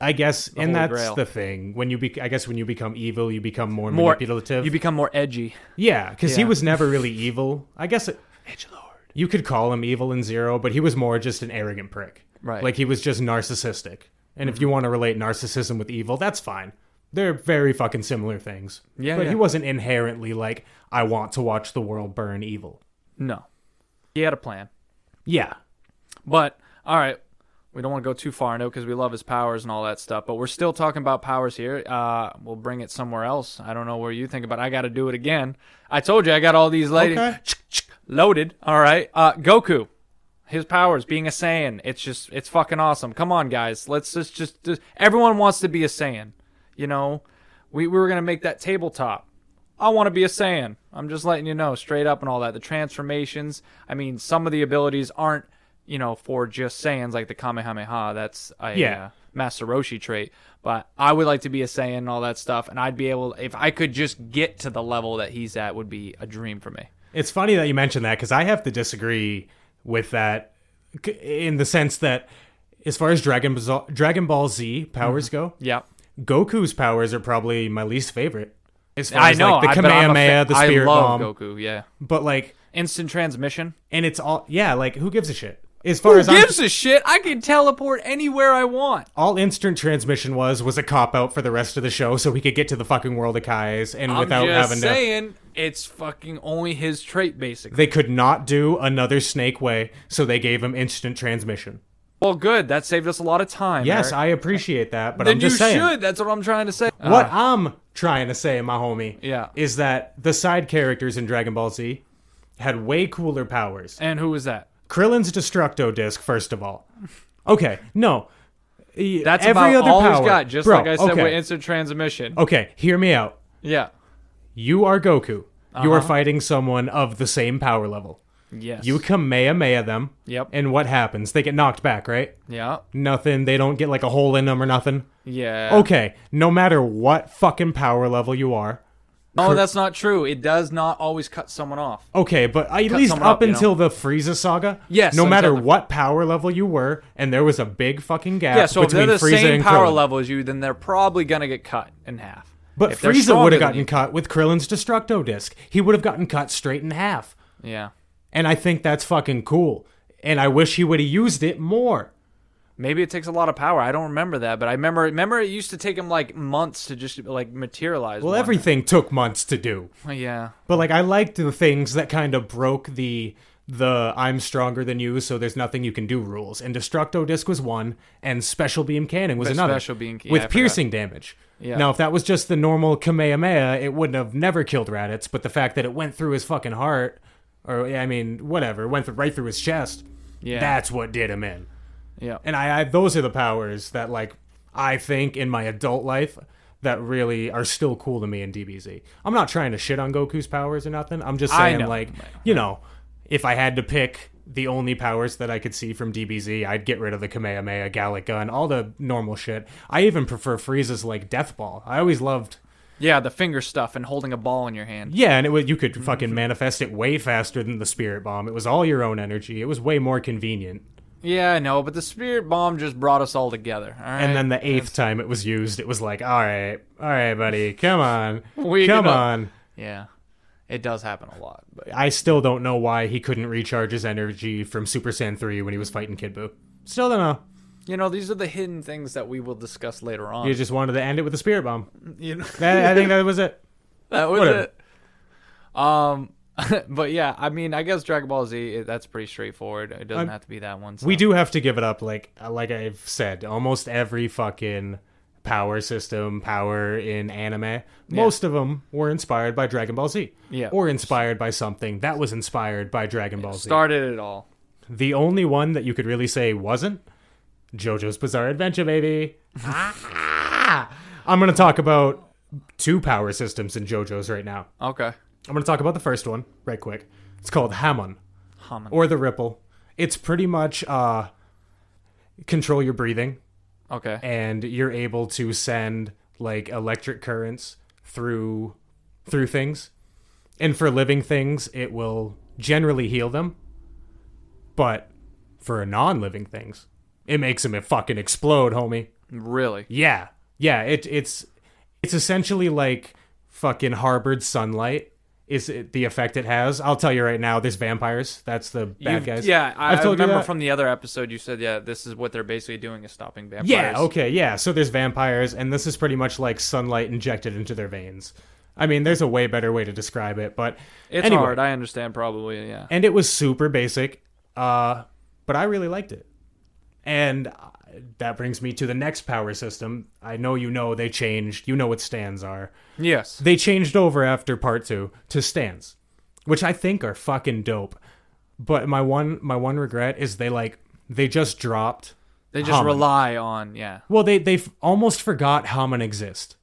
I guess, and that's Grail. the thing. When you become evil, you become more manipulative. You become more edgy. Yeah, because he was never really evil. I guess Edgelord. You could call him evil in Zero, but he was more just an arrogant prick. Right. Like, he was just narcissistic. And if you want to relate narcissism with evil, that's fine. They're very fucking similar things. Yeah, But he wasn't inherently like, I want to watch the world burn evil. No. He had a plan. Yeah. But, all right. We don't want to go too far into it because we love his powers and all that stuff. But we're still talking about powers here. We'll bring it somewhere else. I don't know where you think about it. I got to do it again. I told you I got all these loaded. All right. Goku. His powers, being a Saiyan. It's fucking awesome. Come on, guys. Let's just everyone wants to be a Saiyan. We were going to make that tabletop. I want to be a Saiyan. I'm just letting you know, straight up and all that. The transformations. I mean, some of the abilities aren't, for just Saiyans, like the Kamehameha. That's a Master Roshi trait. But I would like to be a Saiyan and all that stuff. And I'd be able, if I could just get to the level that he's at, would be a dream for me. It's funny that you mentioned that because I have to disagree with that in the sense that as far as Dragon Ball Z powers go, Goku's powers are probably my least favorite. As far as like the Kamehameha, the Spirit Bomb. I love Goku, yeah. But like instant transmission. And it's all like who gives a shit? As far as who gives a shit? I can teleport anywhere I want. All instant transmission was a cop out for the rest of the show so he could get to the fucking world of Kai's and without having to It's fucking only his trait, basically. They could not do another Snake way, so they gave him instant transmission. Well, good. That saved us a lot of time. Yes, Eric. I appreciate that, but then I'm just saying. You should. That's what I'm trying to say. What I'm trying to say, my homie, Yeah. is that the side characters in Dragon Ball Z had way cooler powers. And who was that? Krillin's Destructo Disc, first of all. Okay, no. That's every about other all power. he's got, just Bro, like I said okay. with instant transmission. Okay, hear me out. Yeah. You are Goku. You are fighting someone of the same power level. Yes. You Kamehameha them. Yep. And what happens? They get knocked back, right? Yeah. Nothing. They don't get like a hole in them or nothing. Yeah. Okay, no matter what fucking power level you are. No, that's not true. It does not always cut someone off. Okay, but at least someone up up, you until the Frieza saga, Yes, no matter until the- what power level you were, and there was a big fucking gap Yeah, so if they're between the Frieza same and power Krillin. level as you, then they're probably going to get cut in half. But If they're Frieza stronger would have than gotten you. cut with Krillin's Destructo Disc. He would have gotten cut straight in half. Yeah. And I think that's fucking cool. And I wish he would have used it more. Maybe it takes a lot of power. I don't remember that, but I remember it used to take him like months to just like materialize. Well, one. everything took months to do. Yeah. But like I liked the things that kind of broke the I'm stronger than you, so there's nothing you can do rules. And Destructo Disc was one, and Special Beam Cannon was another. Special Beam, yeah, I with forgot. piercing damage. Yeah. Now, if that was just the normal Kamehameha, it wouldn't have never killed Raditz, but the fact that it went through his fucking heart, or, I mean, whatever, right through his chest, Yeah. that's what did him in. Yeah. And I those are the powers that, like, I think in my adult life that really are still cool to me in DBZ. I'm not trying to shit on Goku's powers or nothing. I'm just I saying, know. like, you know, if I had to pick the only powers that I could see from DBZ, I'd get rid of the Kamehameha, Gallic Gun, all the normal shit. I even prefer Frieza's, like, Death Ball. I always loved... Yeah, the finger stuff and holding a ball in your hand. Yeah, and you could fucking manifest it way faster than the Spirit Bomb. It was all your own energy. It was way more convenient. Yeah, I know, but the spirit bomb just brought us all together. All right? And then the eighth time it was used, it was like, all right, buddy, come on, We come can, on. Yeah, it does happen a lot. But I still don't know why he couldn't recharge his energy from Super Saiyan 3 when he was fighting Kid Buu. Still don't know. you know, these are the hidden things that we will discuss later on. You just wanted to end it with a Spirit Bomb. You know, I think that was it. that was Whatever. it. But yeah, I mean, I guess Dragon Ball Z, that's pretty straightforward. It doesn't have to be that one. So. We do have to give it up, like I've said, almost every fucking power system, power in anime, most of them were inspired by Dragon Ball Z. Yeah. Or inspired by something that was inspired by Dragon Ball Z. Started it all. The only one that you could really say wasn't, JoJo's Bizarre Adventure, baby. I'm going to talk about two power systems in JoJo's right now. Okay. I'm going to talk about the first one right quick. It's called Hamon. Or the Ripple. It's pretty much control your breathing. Okay. And you're able to send like electric currents through things. And for living things, it will generally heal them. But for non-living things, it makes them fucking explode, homie. Really? Yeah. Yeah, it's essentially like fucking harbored sunlight. Is it the effect it has? I'll tell you right now, there's vampires. That's the bad guys. Yeah, I told you remember that. from the other episode you said, yeah, this is what they're basically doing is stopping vampires. Yeah, okay, yeah. So there's vampires, and this is pretty much like sunlight injected into their veins. I mean, there's a way better way to describe it, but It's anyway. hard, I understand probably, yeah. And it was super basic, but I really liked it. And that brings me to the next power system. I know they changed. You know what stands are. Yes. They changed over after part 2 to stands, which I think are fucking dope. But my one regret is they just dropped. They just Hamon. rely on, yeah. Well, they almost forgot Hamon exist,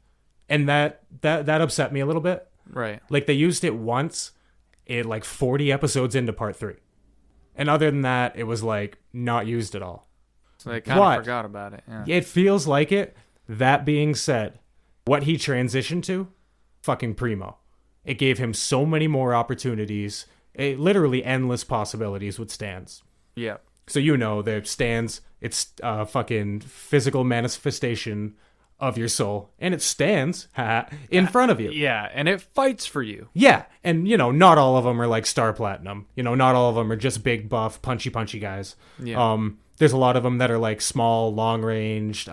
and that upset me a little bit. Right. Like they used it once, like 40 episodes into part 3, and other than that, it was like not used at all. So they kind of forgot about it, yeah. It feels like it. That being said, what he transitioned to, fucking primo. It gave him so many more opportunities, literally endless possibilities with stands. Yeah. So the stands, it's fucking physical manifestation of your soul, and it stands in front of you. Yeah, and it fights for you. Yeah, and not all of them are like Star Platinum. Not all of them are just big, buff, punchy guys. Yeah. There's a lot of them that are like small, long-ranged.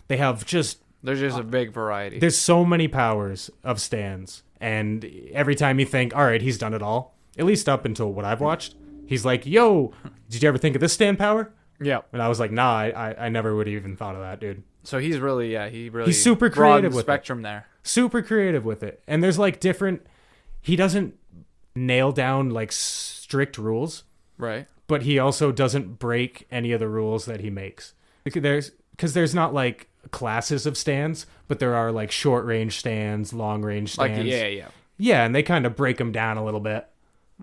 They have just... There's just a big variety. There's so many powers of stands, And every time you think, all right, he's done it all, at least up until what I've watched, he's like, yo, did you ever think of this stand power? Yeah. And I was like, nah, I never would have even thought of that, dude. So he's really, he's super creative with spectrum there. Super creative with it. And there's like he doesn't nail down like strict rules. Right. But he also doesn't break any of the rules that he makes. Because there's not like classes of stands, but there are like short range stands, long range stands. Yeah, and they kind of break them down a little bit.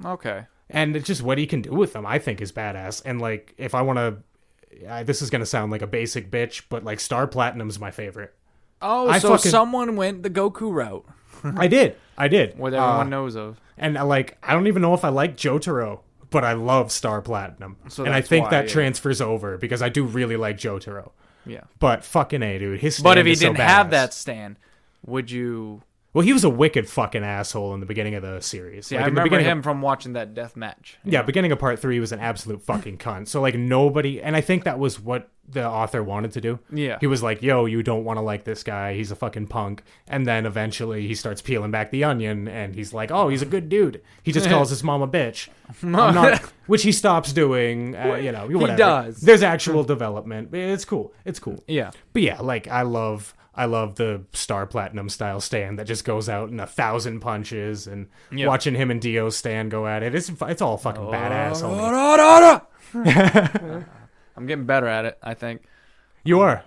Okay. And it's just what he can do with them, I think, is badass. And like, if I want to, this is gonna sound like a basic bitch, but like Star Platinum's my favorite. Oh, someone went the Goku route. I did. What everyone knows of. And like, I don't even know if I like Jotaro, but I love Star Platinum. So and I think that transfers over because I do really like Jotaro. Yeah. But fucking A, dude. His stand But if he is so didn't have badass. that stand, would you... Well, he was a wicked fucking asshole in the beginning of the series. Yeah, like, I remember him of, from watching that death match. Yeah, beginning of part 3 was an absolute fucking cunt. So, like, nobody... And I think that was what the author wanted to do. Yeah. He was like, yo, you don't want to like this guy. He's a fucking punk. And then eventually he starts peeling back the onion, and he's like, oh, he's a good dude. He just calls his mom a bitch. Which he stops doing, whatever. He does. There's actual development. It's cool. It's cool. Yeah. But yeah, like, I love the Star Platinum style stand that just goes out in 1,000 punches, and watching him and Dio's stand go at it. It's all fucking badass. I'm getting better at it, I think. You are.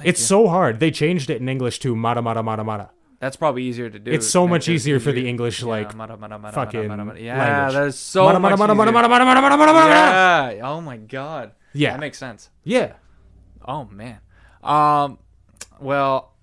It's so hard. They changed it in English to mata mata mata mata. That's probably easier to do. It's so much easier for the English fucking language. Yeah, language. that is so much easier. Yeah. Oh my god. Yeah. That makes sense. Yeah. Oh man. Well,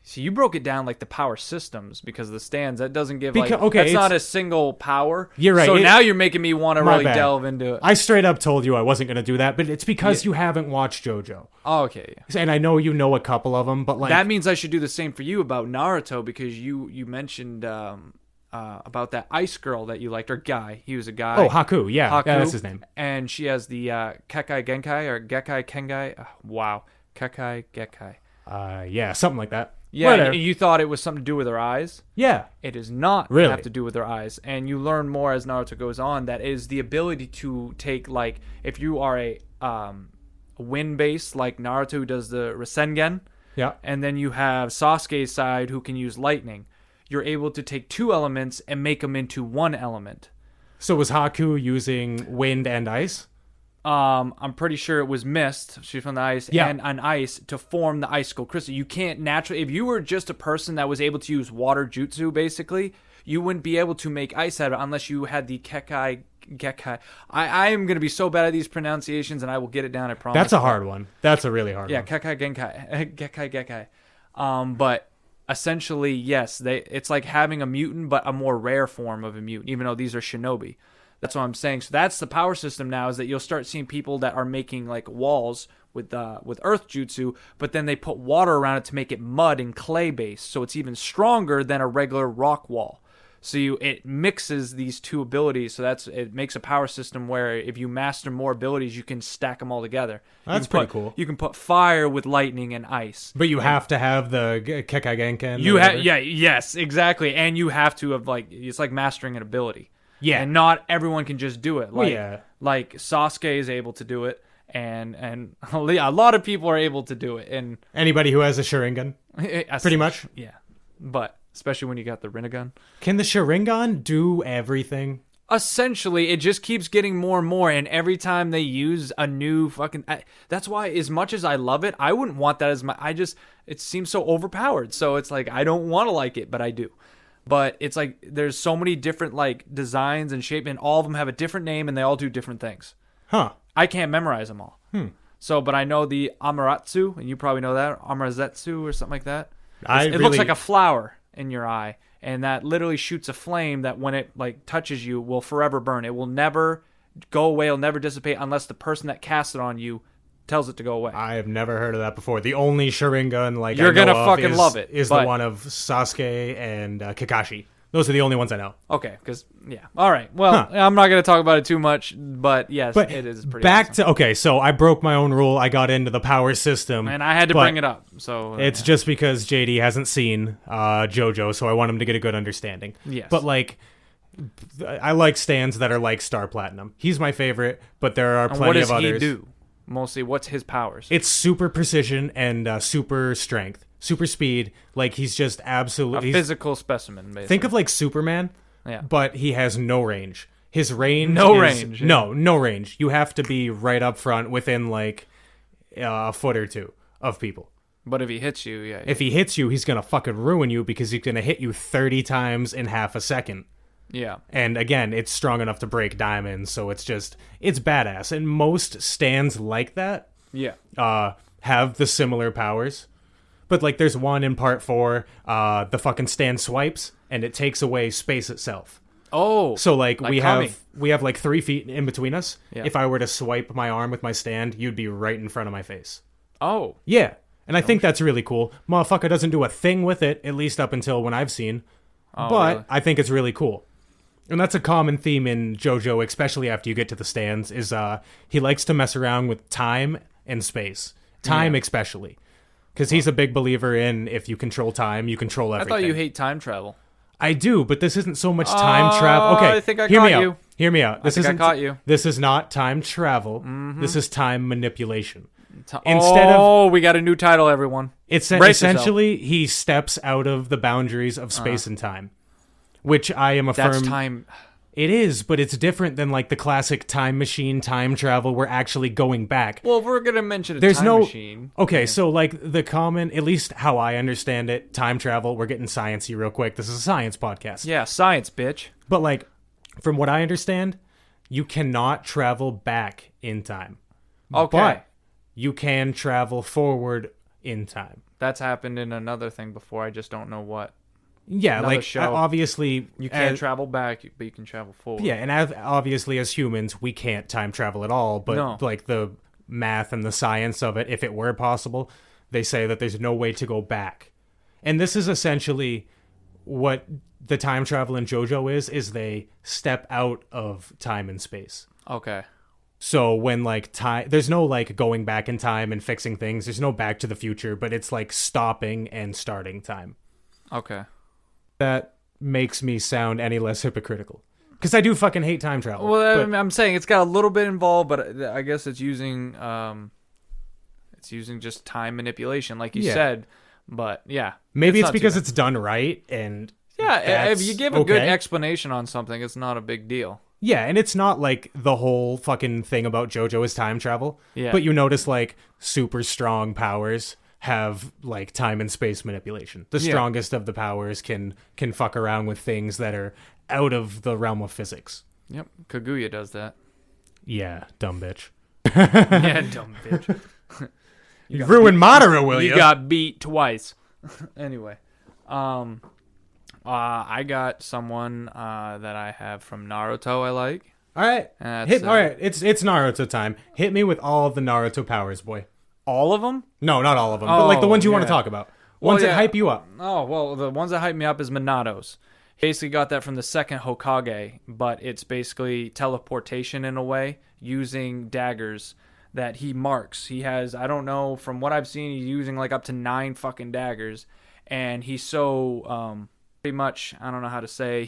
so you broke it down like the power systems because the stands that doesn't give that's not a single power. You're right. So now you're making me want to really bad. delve into it. I straight up told you I wasn't going to do that, but it's because you haven't watched JoJo. Oh, okay. Yeah. And I know you know a couple of them, but like that means I should do the same for you about Naruto because you mentioned about that ice girl that you liked or guy. He was a guy. Oh, Haku. Yeah, Haku, yeah, that's his name. And she has the Kekai Genkai or Gekai Kengai. Wow, Kekai Gekai. Yeah, something like that. Yeah, and you thought it was something to do with her eyes. Yeah. It does not really have to do with her eyes. And you learn more as Naruto goes on. That is the ability to take, like, if you are a wind base, like Naruto who does the Rasengan. Yeah. And then you have Sasuke's side who can use lightning. You're able to take two elements and make them into one element. So was Haku using wind and ice? I'm pretty sure it was mist. She's from the ice and an ice to form the icicle crystal. You can't naturally, if you were just a person that was able to use water jutsu, basically, you wouldn't be able to make ice out of it unless you had the Kekai Gekai. I am going to be so bad at these pronunciations, and I will get it down, I promise. That's a hard one. That's a really hard one. Yeah, Kekai Genkai. Gekai Gekai. But essentially, yes, it's like having a mutant, but a more rare form of a mutant, even though these are shinobi. That's what I'm saying. So that's the power system now, is that you'll start seeing people that are making like walls with earth jutsu, but then they put water around it to make it mud and clay based, so it's even stronger than a regular rock wall. So it mixes these two abilities, so it makes a power system where if you master more abilities, you can stack them all together. That's pretty cool. You can put fire with lightning and ice. But you have to have the Kekai Genkan. Yes, exactly. And you have to have it's like mastering an ability. Yeah. And not everyone can just do it. Like Sasuke is able to do it, and a lot of people are able to do it. And anybody who has a Sharingan, pretty much. Yeah. But especially when you got the Rinnegan. Can the Sharingan do everything? Essentially, it just keeps getting more and more, and every time they use a new fucking... that's why, as much as I love it, I wouldn't want that as my... it seems so overpowered, so it's like, I don't want to like it, but I do. But it's like, there's so many different like designs and shape, and all of them have a different name, and they all do different things. Huh. I can't memorize them all. So, but I know the Amaterasu, and you probably know that, Amarazetsu or something like that. It looks like a flower in your eye, and that literally shoots a flame that when it like touches you will forever burn. It will never go away, it'll never dissipate unless the person that casts it on you tells it to go away. I have never heard of that before. The only Sharingan you're gonna fucking love it. Is the one of Sasuke and Kakashi. Those are the only ones I know. Okay, because, yeah. All right. Well, I'm not going to talk about it too much, but yes, But it is pretty back awesome. to, okay, so I broke my own rule. I got into the power system. And I had to bring it up. So it's just because JD hasn't seen JoJo, so I want him to get a good understanding. Yes. But, like, I like stands that are like Star Platinum. He's my favorite, but there are plenty of others. What does he do? Mostly, what's his powers? It's super precision and super strength. Super speed. Like, he's just absolutely... A physical specimen, basically. Think of, like, Superman, but he has no range. His range range. No range. You have to be right up front within, like, a foot or two of people. But if he hits you, If he hits you, he's going to fucking ruin you because he's going to hit you 30 times in half a second. Yeah. And, again, it's strong enough to break diamonds, so it's badass. And most stands like that have the similar powers. But, like, there's one in part 4, the fucking stand swipes, and it takes away space itself. Oh. So, like we Kami. have, like, 3 feet in between us. Yeah. If I were to swipe my arm with my stand, you'd be right in front of my face. Oh. Yeah. And I think that's really cool. Motherfucker doesn't do a thing with it, at least up until when I've seen. Oh, but really? I think it's really cool. And that's a common theme in JoJo, especially after you get to the stands, is he likes to mess around with time and space. Time especially. Because he's a big believer in if you control time, you control everything. I thought you hate time travel. I do, but this isn't so much time travel. Okay, I think I hear caught me out. you. Hear me out. I caught you. This is not time travel. Mm-hmm. This is time manipulation. We got a new title, everyone. It's Brace essentially he steps out of the boundaries of space and time, which I am a That's firm. time. It is, but it's different than like the classic time machine, time travel. We're actually going back. Well, if we're gonna mention There's time no machine. Okay, so like the common, at least how I understand it, time travel. We're getting sciencey real quick. This is a science podcast. Yeah, science, bitch. But like, from what I understand, you cannot travel back in time. Okay. But you can travel forward in time. That's happened in another thing before. I just don't know what. Yeah, Another like show. Obviously You can't travel back, but you can travel forward. Yeah, and obviously as humans, we can't time travel at all. But like the math and the science of it, if it were possible, they say that there's no way to go back. And this is essentially what the time travel in JoJo is they step out of time and space. Okay. So when like time, there's no like going back in time and fixing things. There's no Back to the Future, but it's like stopping and starting time. Okay. That makes me sound any less hypocritical. Because I do fucking hate time travel. Well, I'm saying it's got a little bit involved, but I guess it's using just time manipulation, like you said. But yeah, maybe it's because it's done right, and if you give a good explanation on something, it's not a big deal. Yeah, and it's not like the whole fucking thing about JoJo is time travel. Yeah. But you notice like super strong powers have like time and space manipulation. The strongest of the powers can fuck around with things that are out of the realm of physics. Yep, Kaguya does that. Yeah, dumb bitch. Yeah, dumb bitch. You ruined Madara, will you? You got beat twice. Anyway, I got someone that I have from Naruto I like. All right. All right, it's Naruto time. Hit me with all of the Naruto powers, boy. All of them? No, not all of them, but like the ones you want to talk about. Ones that hype you up. Oh, well, the ones that hype me up is Minato's. Basically got that from the second Hokage, but it's basically teleportation in a way, using daggers that he marks. He has, I don't know, from what I've seen, he's using like up to 9 fucking daggers, and he's so, pretty much, I don't know how to say,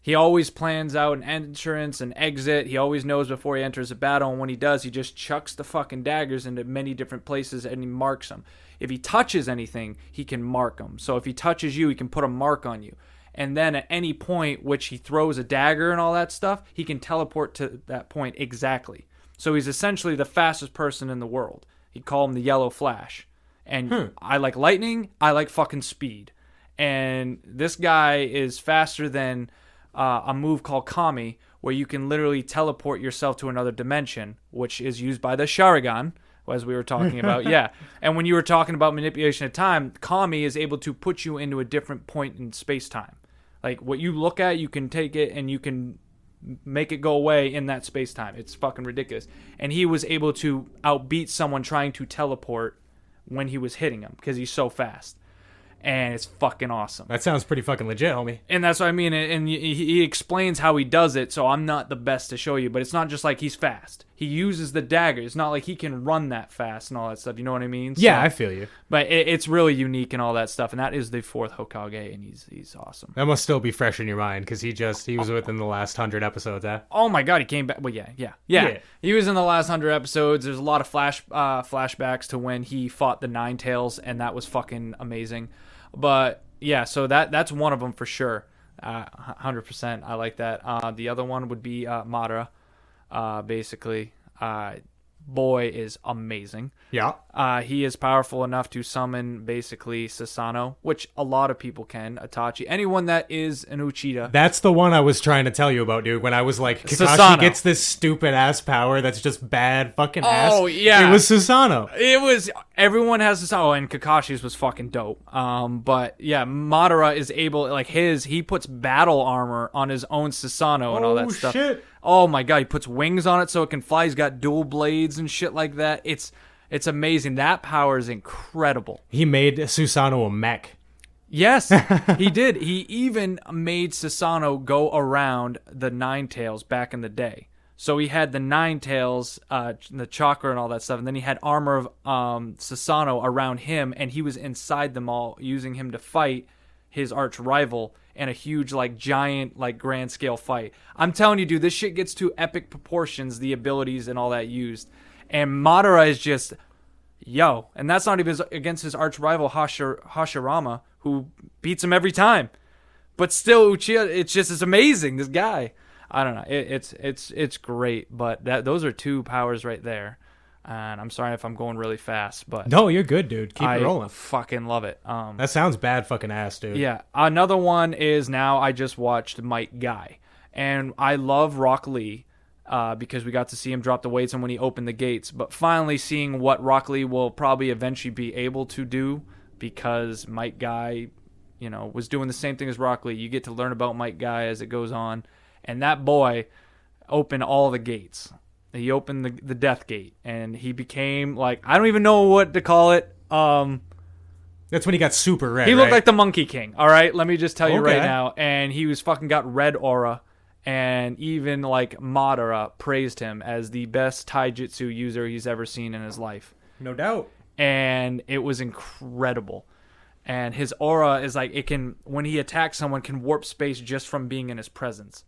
he always plans out an entrance and exit. He always knows before he enters a battle, and when he does, he just chucks the fucking daggers into many different places and he marks them. If he touches anything, he can mark them. So if he touches you, he can put a mark on you. And then at any point which he throws a dagger and all that stuff, he can teleport to that point exactly. So he's essentially the fastest person in the world. He'd call him the Yellow Flash. And I like lightning, I like fucking speed. And this guy is faster than a move called Kami, where you can literally teleport yourself to another dimension, which is used by the Sharingan, as we were talking about. Yeah. And when you were talking about manipulation of time, Kami is able to put you into a different point in space-time. Like, what you look at, you can take it and you can make it go away in that space-time. It's fucking ridiculous. And he was able to outbeat someone trying to teleport when he was hitting him, because he's so fast. and it's fucking awesome. That sounds pretty fucking legit, homie. And that's what I mean. And he explains how he does it, so I'm not the best to show you. But it's not just like he's fast. He uses the dagger. It's not like he can run that fast and all that stuff. You know what I mean? Yeah, I feel you. But it's really unique and all that stuff. And that is the 4th Hokage, and he's awesome. That must still be fresh in your mind because he was within the last 100 episodes, huh? Oh my god, he came back. Well, yeah. He was in the last 100 episodes. There's a lot of flashbacks to when he fought the Nine Tails, and that was fucking amazing. But yeah, so that's one of them for sure. 100%. I like that. The other one would be Madara. Basically, boy is amazing. Yeah. He is powerful enough to summon basically Susanoo, which a lot of people can. Itachi, anyone that is an Uchiha. That's the one I was trying to tell you about, dude. When I was like, Kakashi Susanoo gets this stupid ass power that's just bad fucking ass. Oh yeah, it was Susanoo. It was everyone has Susanoo, and Kakashi's was fucking dope. But yeah, Madara is able he puts battle armor on his own Susanoo and all that stuff. Shit. Oh my god, he puts wings on it so it can fly. He's got dual blades and shit like that. It's amazing. That power is incredible. He made Susanoo a mech. Yes, he did. He even made Susanoo go around the Nine Tails back in the day. So he had the Nine Tails, the chakra and all that stuff, and then he had armor of Susanoo around him, and he was inside them all, using him to fight his arch rival in a huge, giant, grand scale fight. I'm telling you, dude, this shit gets to epic proportions, the abilities and all that used. And Madara is just, and that's not even against his arch rival Hashirama, who beats him every time. But still, Uchiha, it's amazing, this guy. I don't know, it's great, but those are two powers right there. And I'm sorry if I'm going really fast, but no, you're good, dude. Keep it rolling. I fucking love it. That sounds bad fucking ass, dude. Yeah. Another one is now I just watched Might Guy, and I love Rock Lee because we got to see him drop the weights and when he opened the gates. But finally seeing what Rock Lee will probably eventually be able to do, because Might Guy, was doing the same thing as Rock Lee. You get to learn about Might Guy as it goes on, and that boy opened all the gates. He opened the death gate, and he became I don't even know what to call it. That's when he got super red. He looked right? like the Monkey King. All right, let me just tell you Okay. right now. And he was fucking got red aura, and even Madara praised him as the best taijutsu user he's ever seen in his life. No doubt. And it was incredible. And his aura is it can, when he attacks someone, can warp space just from being in his presence.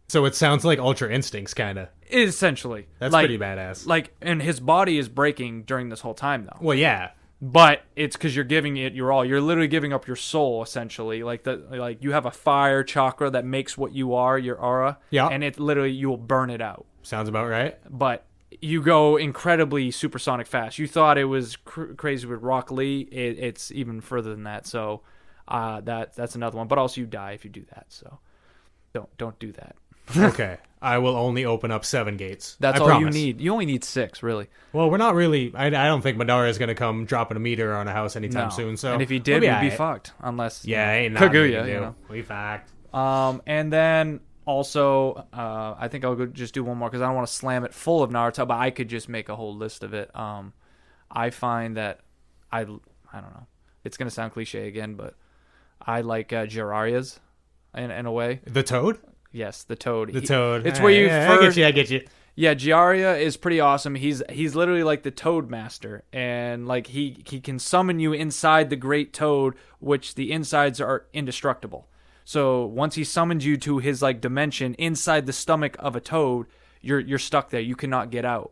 So it sounds like Ultra Instincts, kind of. Essentially. That's pretty badass. And his body is breaking during this whole time, though. Well, yeah. But it's because you're giving it your all. You're literally giving up your soul, essentially. You have a fire chakra that makes what you are, your aura. Yeah. And it literally, you will burn it out. Sounds about right. But you go incredibly supersonic fast. You thought it was crazy with Rock Lee. It's even further than that. So that's another one. But also you die if you do that. So don't do that. Okay. I will only open up 7 gates. That's I all promise. you need. You only need 6, really. Well, we're not really... I don't think Madara is going to come dropping a meter on a house anytime soon. So and if he did, we'd be fucked. Unless ain't Kaguya, We fucked. And then also, I think I'll just do one more because I don't want to slam it full of Naruto, but I could just make a whole list of it. I find that I don't know. It's going to sound cliche again, but I like Jiraiya's in a way. The Toad? Yes, the Toad. The Toad. It's where you first... I get you. Yeah, Jiraiya is pretty awesome. He's literally like the Toad Master, and he can summon you inside the Great Toad, which the insides are indestructible. So once he summons you to his dimension inside the stomach of a toad, you're stuck there. You cannot get out.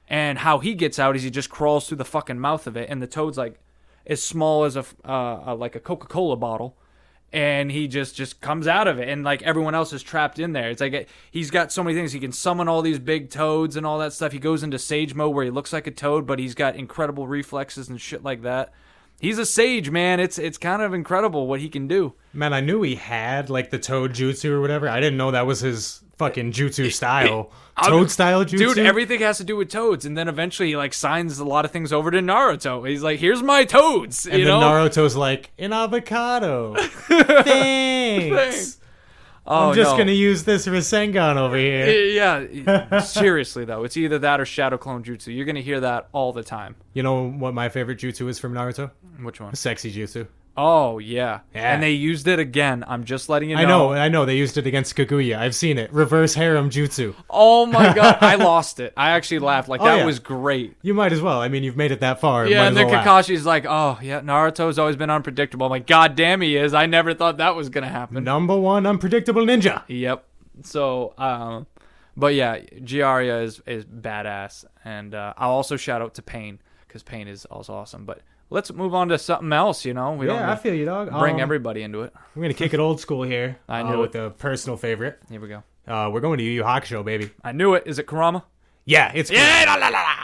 And how he gets out is he just crawls through the fucking mouth of it, and the toad's as small as a Coca-Cola bottle. And he just comes out of it, and everyone else is trapped in there. It's he's got so many things. He can summon all these big toads and all that stuff. He goes into sage mode where he looks like a toad, but he's got incredible reflexes and shit like that. He's a sage, man. It's kind of incredible what he can do. Man, I knew he had the toad jutsu or whatever. I didn't know that was his fucking jutsu style. Toad style jutsu? Dude, everything has to do with toads. And then eventually he signs a lot of things over to Naruto. He's here's my toads. And then Naruto's an avocado. Thanks. I'm just going to use this Rasengan over here. Yeah. Seriously, though. It's either that or Shadow Clone Jutsu. You're going to hear that all the time. You know what my favorite jutsu is from Naruto? Which one? Sexy jutsu. Oh, yeah. Yeah. And they used it again. I'm just letting you know. I know. They used it against Kaguya. I've seen it. Reverse harem jutsu. Oh, my God. I lost it. I actually laughed. Like, that was great. You might as well. I mean, you've made it that far. Yeah, and then Kakashi's like, oh, yeah, Naruto's always been unpredictable. I'm like, God damn he is. I never thought that was going to happen. Number one unpredictable ninja. Yep. So, but yeah, Giardia is badass. And I'll also shout out to Pain, because Pain is also awesome. But let's move on to something else, We don't I feel you, dog. Bring everybody into it. We're going to kick it old school here. I knew with a personal favorite. Here we go. We're going to Yu Yu Hakusho, baby. I knew it. Is it Kurama? Yeah, it's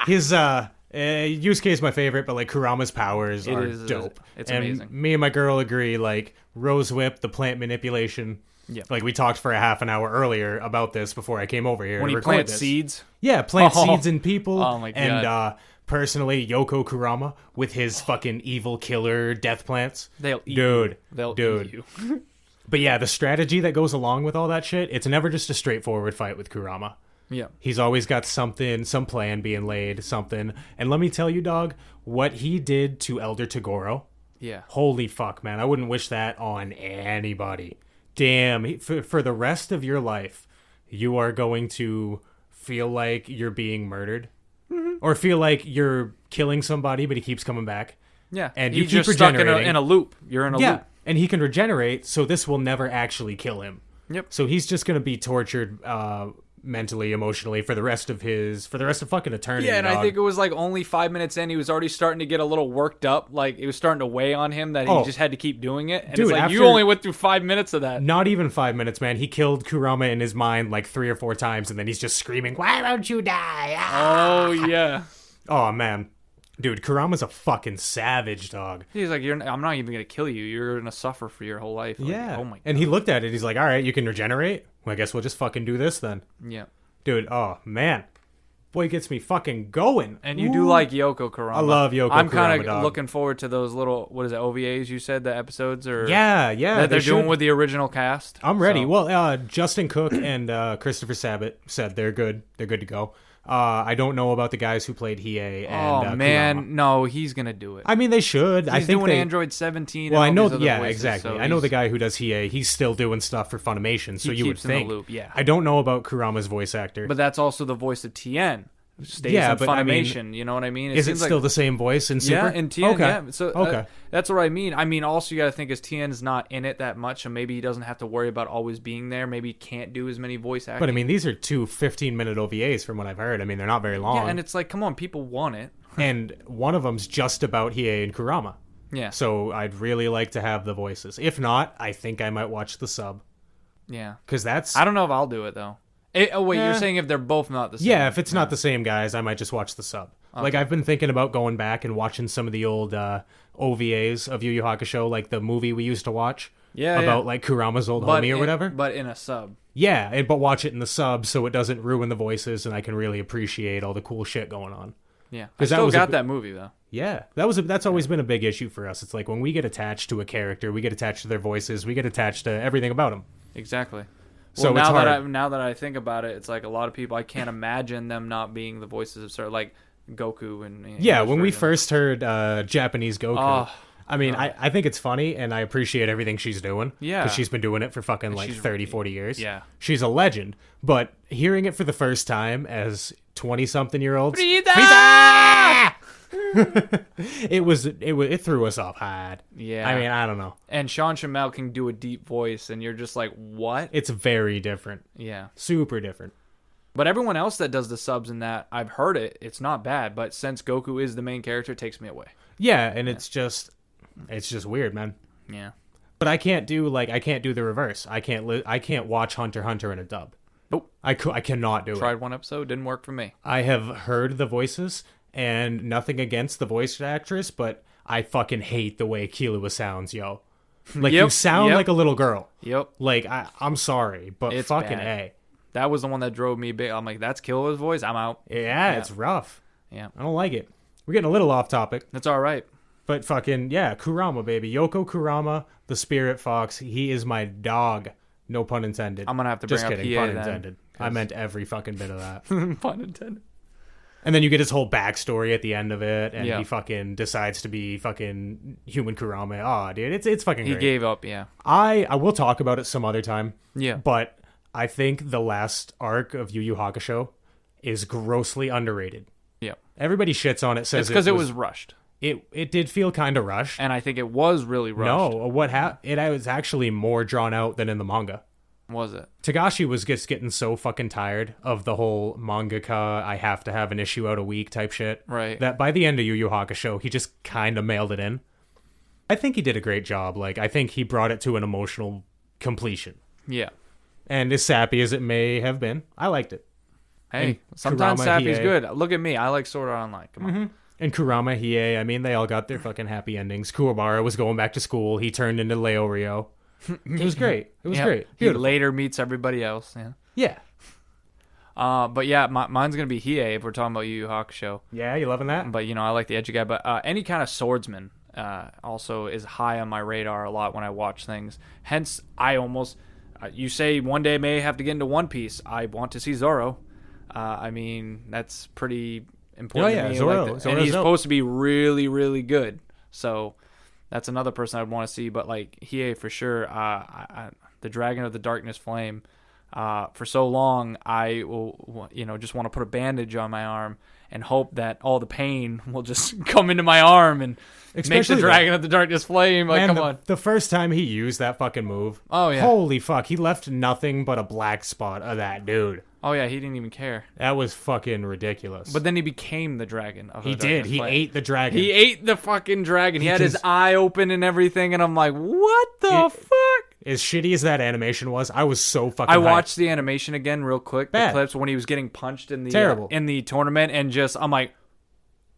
his Yusuke is my favorite, but like Kurama's powers are dope. It's and amazing. Me and my girl agree, like Rose Whip, the plant manipulation. Yep. Like we talked for a half an hour earlier about this before I came over here. When to he record plants this. seeds? Yeah, plant seeds in people. Oh my God. And personally, Yoko Kurama with his fucking evil killer death plants. They'll eat you. They'll eat you. But yeah, the strategy that goes along with all that shit, it's never just a straightforward fight with Kurama. Yeah. He's always got something, some plan being laid, something. And let me tell you, dog, what he did to Elder Togoro. Yeah. Holy fuck, man. I wouldn't wish that on anybody. Damn, for the rest of your life, you are going to feel like you're being murdered. Mm-hmm. Or feel like you're killing somebody, but he keeps coming back. Yeah. And you keep just stuck regenerating. in a loop. You're in a loop. And he can regenerate, so this will never actually kill him. Yep. So he's just going to be tortured mentally, emotionally for the rest of fucking eternity. Yeah, and dog. I think it was like only 5 minutes in, he was already starting to get a little worked up. Like it was starting to weigh on him that he just had to keep doing it. And dude, it's like you only went through 5 minutes of that. Not even 5 minutes, man. He killed Kurama in his mind like 3 or 4 times, and then he's just screaming, "Why won't you die?" Ah! Oh yeah. Oh man. Dude, Kurama's a fucking savage, dog. He's like, I'm not even gonna kill you. You're gonna suffer for your whole life. Like, yeah. Oh my God. And he looked at it. He's like, all right, you can regenerate? Well, I guess we'll just fucking do this then. Yeah. Dude, oh, man. Boy, gets me fucking going. And you do like Yoko Kurama. I love Yoko Kurama, I'm kind dog. of looking forward to those little, what is it, OVAs you said, the episodes? Or yeah. that they're doing with the original cast. I'm ready. So. Well, Justin Cook and Christopher Sabat said they're good. They're good to go. I don't know about the guys who played Hiei and Oh, man. Kurama. No, he's going to do it. I mean, they should. He's I think doing Android 17. Well, and I know. all these other Yeah, voices, exactly. so I know the guy who does Hiei. He's still doing stuff for Funimation, so you would keeps in the think. loop, yeah. I don't know about Kurama's voice actor. But that's also the voice of Tien. Stays Yeah, in but I mean, Funimation, you know what I mean? Is it still the same voice in Super? Yeah, in Tien, okay. yeah. So okay. That's what I mean. I mean, also you got to think is Tien's not in it that much, so maybe he doesn't have to worry about always being there. Maybe he can't do as many voice acting. But I mean, these are 2 15-minute OVAs from what I've heard. I mean, they're not very long. Yeah, and it's like, come on, people want it. And one of them's just about Hiei and Kurama. Yeah. So I'd really like to have the voices. If not, I think I might watch the sub. Yeah. Because that's... I don't know if I'll do it, though. You're saying if they're both not the same? Yeah, if it's not the same guys, I might just watch the sub. Okay. Like, I've been thinking about going back and watching some of the old OVAs of Yu Yu Hakusho, like the movie we used to watch. Yeah, about, like, Kurama's old homie or whatever. But in a sub. Yeah, but watch it in the sub so it doesn't ruin the voices and I can really appreciate all the cool shit going on. Yeah, I still got that movie, though. Yeah, that's always been a big issue for us. It's like when we get attached to a character, we get attached to their voices, we get attached to everything about them. Exactly. So well, it's now that I think about it, it's like a lot of people, I can't imagine them not being the voices of certain, like Goku and yeah. When we first heard Japanese Goku, I mean, God. I think it's funny and I appreciate everything she's doing. Yeah, because she's been doing it for fucking like 30, 40 years. Yeah, she's a legend. But hearing it for the first time as 20-something-year-olds, it threw us off hard. Yeah, I mean, I don't know. And Sean Shamel can do a deep voice, and you're just like, what? It's very different. Yeah, super different. But everyone else that does the subs in that, I've heard it. It's not bad, but since Goku is the main character, it takes me away. Yeah, and it's just weird, man. Yeah. But I can't do the reverse. I can't watch Hunter x Hunter in a dub. Nope. I cannot do it. Tried one episode, didn't work for me. I have heard the voices, and nothing against the voice actress, but I fucking hate the way Killua sounds, yo. Like, you sound like a little girl. Yep. Like, I'm sorry, but it's fucking bad. A. That was the one that drove me big. I'm like, that's Killua's voice? I'm out. Yeah, it's rough. Yeah. I don't like it. We're getting a little off topic. That's all right. But fucking, yeah, Kurama, baby. Yoko Kurama, the Spirit Fox. He is my dog. No pun intended. I'm going to have to bring Just up kidding. PA Pun then, intended. I meant every fucking bit of that. Pun intended. And then you get his whole backstory at the end of it, and Yeah. he fucking decides to be fucking human Kurama. Oh, dude, it's fucking He great. gave up, yeah. I will talk about it some other time. Yeah. But I think the last arc of Yu Yu Hakusho is grossly underrated. Yeah. Everybody shits on it, says It's because it was rushed. It did feel kind of rushed. And I think it was really rushed. No, it was actually more drawn out than in the manga. Was it? Tagashi was just getting so fucking tired of the whole mangaka, I have to have an issue out a week type shit. Right. That by the end of Yu Yu Hakusho, he just kind of mailed it in. I think he did a great job. Like, I think he brought it to an emotional completion. Yeah. And as sappy as it may have been, I liked it. Hey, And sometimes Kurama, sappy's Hiei. good. Look at me. I like Sword Art Online. Come on. And Kurama, Hiei, I mean, they all got their fucking happy endings. Kuwabara was going back to school. He turned into Leorio. It was great. It was Yeah. great. He Beautiful. later meets everybody else. Yeah. Yeah. But yeah, mine's gonna be Hiei if we're talking about Yu Yu Hakusho. Yeah, you loving that? But I like the edgy guy. But any kind of swordsman also is high on my radar a lot when I watch things. Hence, I almost you say one day I may have to get into One Piece. I want to see Zoro. I mean, that's pretty important. Oh, yeah, to me. Zoro. And Zoro's he's dope. supposed to be really, really good. So that's another person I'd want to see. But like Hiei for sure. The Dragon of the Darkness Flame. For so long, I will, just want to put a bandage on my arm and hope that all the pain will just come into my arm and make Especially the Dragon of the Darkness Flame. Like, Man, come the, on. the first time he used that fucking move. Oh, yeah. Holy fuck. He left nothing but a black spot of that dude. Oh, yeah, he didn't even care. That was fucking ridiculous. But then he became the Dragon of the he Darkness did. He Flame. ate the dragon. He ate the fucking dragon. He had his Because- eye open and everything, and I'm like, what the fuck? As shitty as that animation was, I was so fucking I hyped. watched the animation again real quick, the Bad. clips when he was getting punched in the Terrible. in the tournament, and just I'm like,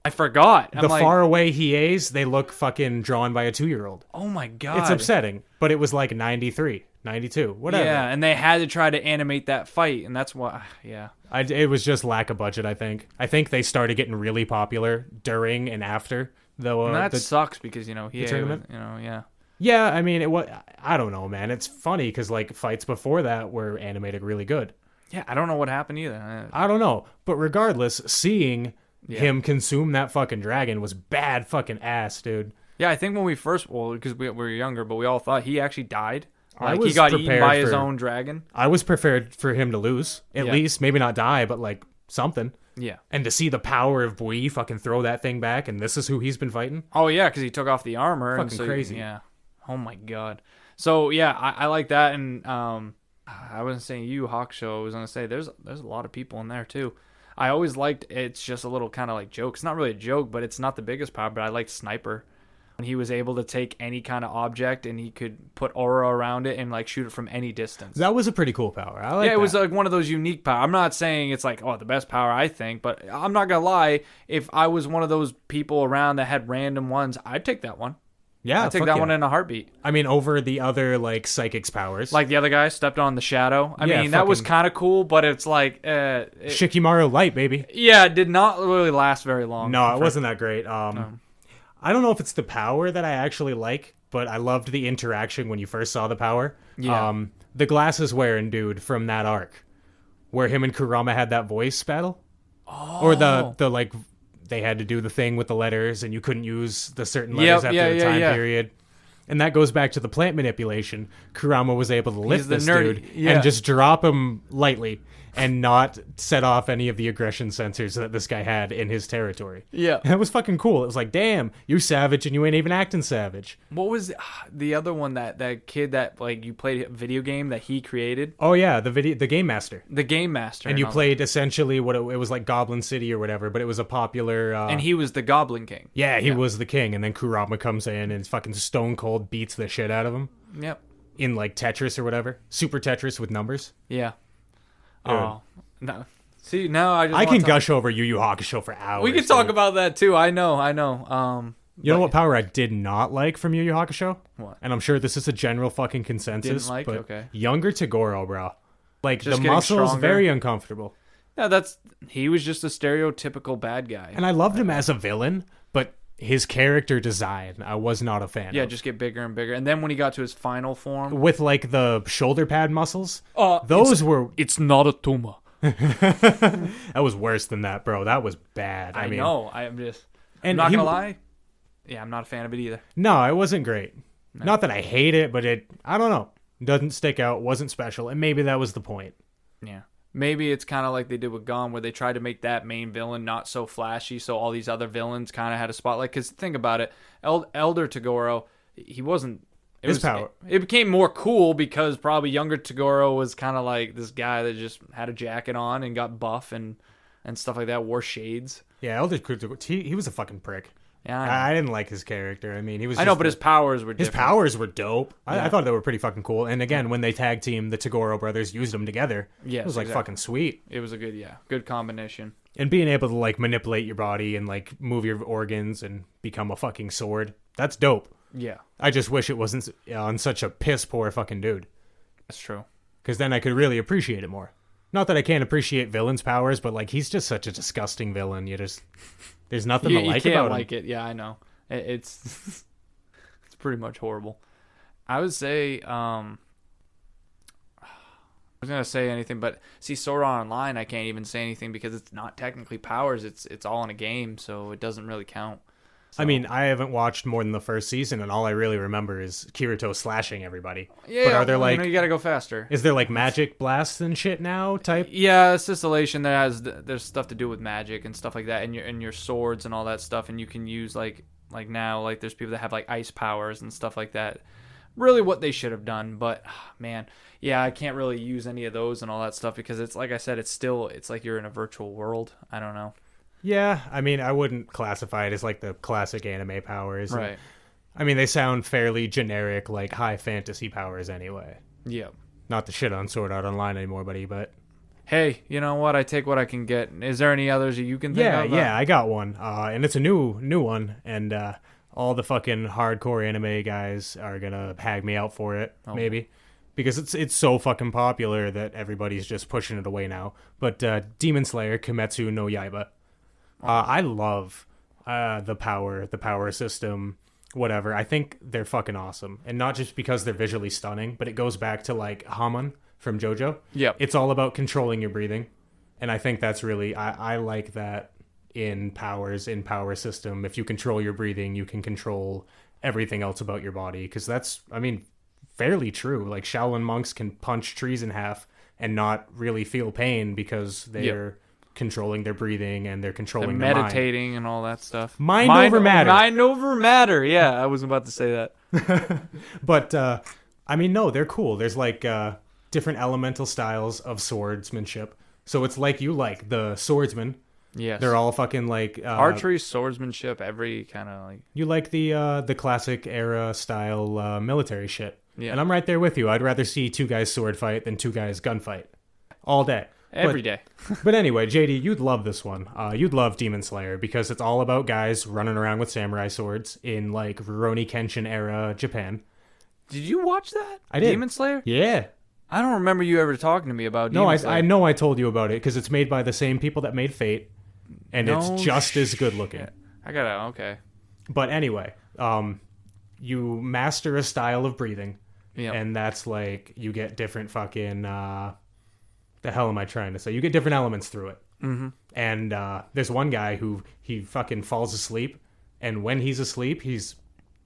I forgot. I'm the like, far away Hiei's, they look fucking drawn by a 2-year-old. oh my god, It's upsetting, but it was like 93, 92, whatever. Yeah, and they had to try to animate that fight, and that's what. Yeah, It was just lack of budget, I think. I think they started getting really popular during and after the and that sucks because he tournament? yeah. Yeah, I mean, I don't know, man. It's funny because like fights before that were animated really good. Yeah, I don't know what happened either. I don't know, but regardless, seeing him consume that fucking dragon was bad fucking ass, dude. Yeah, I think when we first, because we were younger, but we all thought he actually died. I Like was he got eaten prepared by his for- own dragon. I was prepared for him to lose, at Yeah. least maybe not die, but like something. Yeah. And to see the power of Bui fucking throw that thing back, and this is who he's been fighting. Oh yeah, because he took off the armor. Fucking crazy. Yeah. Oh my god. So yeah, I like that, and I wasn't saying Yu Yu Hakusho. I was gonna say there's a lot of people in there too. I always liked it's just a little kind of like joke. It's not really a joke, but it's not the biggest power. But I liked Sniper. When he was able to take any kind of object and he could put aura around it and like shoot it from any distance. That was a pretty cool power. I like Yeah, it was that. like one of those unique power. I'm not saying it's like, the best power I think, but I'm not gonna lie. If I was one of those people around that had random ones, I'd take that one. Yeah, I'd take fuck that yeah. one in a heartbeat. I mean, over the other like psychics powers, Like the other guy stepped on the shadow. I Yeah, mean, that was fucking- kind of cool, but it's like, Shikimaru Light, baby. yeah, it did not really last very long. No, it wasn't that great. I don't know if it's the power that I actually like, but I loved the interaction when you first saw the power. Yeah. The glasses wearing dude from that arc, where him and Kurama had that voice battle, or the like they had to do the thing with the letters and you couldn't use the certain letters after the time period. And that goes back to the plant manipulation. Kurama was able to lift the this nerdy- dude yeah. and just drop him lightly and not set off any of the aggression sensors that this guy had in his territory. Yeah. That was fucking cool. It was like, damn, you savage and you ain't even acting savage. What was the other one that kid that like you played a video game that he created? Oh yeah, the Game Master. The Game Master. And you all played essentially what it was like Goblin City or whatever, but it was a popular... that. And he was the Goblin King. yeah, he was the king, and then Kurama comes in and fucking stone cold beats the shit out of him Yep. in like Tetris or whatever. Super Tetris with numbers. Yeah. Dude. Oh no. See, now I just I wanna can talk- gush over Yu Yu Hakusho for hours. We can talk dude. about that too. I know. You know what power I did not like from Yu Yu Hakusho? What? And I'm sure this is a general fucking consensus. Didn't like? but Okay. Younger Tagoro, bro. Like Just the getting muscles, stronger? very uncomfortable. Yeah, he was just a stereotypical bad guy. And I loved him as a villain, but his character design, I was not a fan Yeah, of. just get bigger and bigger. And then when he got to his final form, With like the shoulder pad muscles, Oh, those were it's not a tumor. That was worse than that, bro. That was bad. I mean, know. I'm and not gonna lie. Yeah, I'm not a fan of it either. No, it wasn't great. No. Not that I hate it, but I don't know. Doesn't stick out, wasn't special, and maybe that was the point. Yeah. Maybe it's kind of like they did with Gon, where they tried to make that main villain not so flashy, so all these other villains kind of had a spotlight. Because think about it, Elder Toguro, he wasn't. It became more cool because probably younger Toguro was kind of like this guy that just had a jacket on and got buff and stuff like that, wore shades. Yeah, Elder Toguro, he was a fucking prick. Yeah, I didn't like his character. I mean, he was. I know, but his powers were different. His powers were dope. Yeah. I thought they were pretty fucking cool. And again, when they tag team, the Toguro brothers used them together. Yes, it was like fucking sweet. It was a good combination. And being able to like manipulate your body and like move your organs and become a fucking sword, that's dope. Yeah. I just wish it wasn't on such a piss poor fucking dude. That's true. Because then I could really appreciate it more. Not that I can't appreciate villains' powers, but like he's just such a disgusting villain. There's nothing to like about him. You can't like it. Yeah, I know. It's it's pretty much horrible. I would say I was gonna say anything, but see, Sword Art Online, I can't even say anything because it's not technically powers. It's all in a game, so it doesn't really count. So. I mean, I haven't watched more than the first season, and all I really remember is Kirito slashing everybody. Yeah, but are there like you gotta go faster? Is there like magic blasts and shit now? Type? Yeah, it's distillation that there's stuff to do with magic and stuff like that, and your swords and all that stuff, and you can use like now like there's people that have like ice powers and stuff like that. Really, what they should have done, but man, yeah, I can't really use any of those and all that stuff because it's like I said, it's like you're in a virtual world. I don't know. Yeah, I mean, I wouldn't classify it as like the classic anime powers. Right. And, I mean, they sound fairly generic, like high fantasy powers anyway. Yeah. Not the shit on Sword Art Online anymore, buddy, but... Hey, you know what? I take what I can get. Is there any others you can think of? Yeah, I got one. And it's a new one, and all the fucking hardcore anime guys are gonna hag me out for it, maybe. Because it's so fucking popular that everybody's just pushing it away now. But Demon Slayer, Kimetsu no Yaiba. I love the power system, whatever. I think they're fucking awesome. And not just because they're visually stunning, but it goes back to like Hamon from JoJo. Yep. It's all about controlling your breathing. And I think that's really, I like that in power system. If you control your breathing, you can control everything else about your body. Because that's, I mean, fairly true. Like Shaolin monks can punch trees in half and not really feel pain because they're controlling their breathing and they're controlling their meditating mind. And all that stuff. Mind over matter. Mind over matter. Yeah, I was about to say that. But I mean, no, they're cool. There's like different elemental styles of swordsmanship. So it's like you like the swordsman. Yes. They're all fucking like archery, swordsmanship, every kind of like. You like the classic era style military shit. Yeah. And I'm right there with you. I'd rather see two guys sword fight than two guys gunfight all day. Every day. But anyway, JD, you'd love this one. You'd love Demon Slayer because it's all about guys running around with samurai swords in like Rurouni Kenshin era Japan. Did you watch that? I did. Demon Slayer? Yeah. I don't remember you ever talking to me about Demon Slayer. I know I told you about it because it's made by the same people that made Fate, and it's just as good looking. I gotta, okay. But anyway, you master a style of breathing, and that's like you get different fucking... the hell am I trying to say? You get different elements through it. Mm-hmm. And there's one guy who he fucking falls asleep, and when he's asleep, he's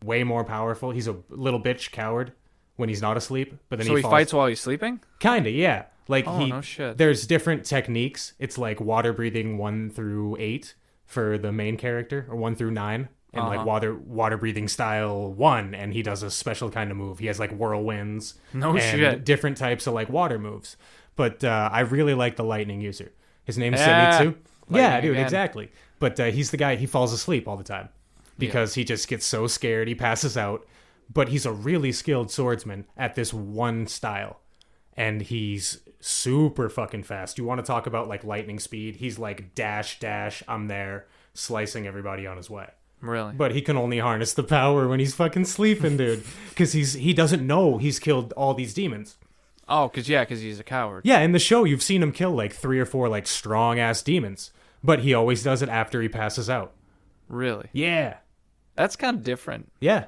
way more powerful. He's a little bitch coward when he's not asleep, but then he fights while he's sleeping? Kinda, yeah. Like no shit. There's different techniques. It's like water breathing 1 through 8 for the main character, or 1 through 9. And like water breathing style 1, and he does a special kind of move. He has like whirlwinds. No shit. Different types of like water moves. But I really like the lightning user. His name's Zenitsu. Yeah, dude, exactly. But he's the guy, he falls asleep all the time because he just gets so scared, he passes out. But he's a really skilled swordsman at this one style. And he's super fucking fast. You want to talk about like lightning speed? He's like dash, I'm there, slicing everybody on his way. Really? But he can only harness the power when he's fucking sleeping, dude. Because he doesn't know he's killed all these demons. Oh, because he's a coward. Yeah, in the show, you've seen him kill like 3 or 4 like strong-ass demons. But he always does it after he passes out. Really? Yeah. That's kind of different. Yeah.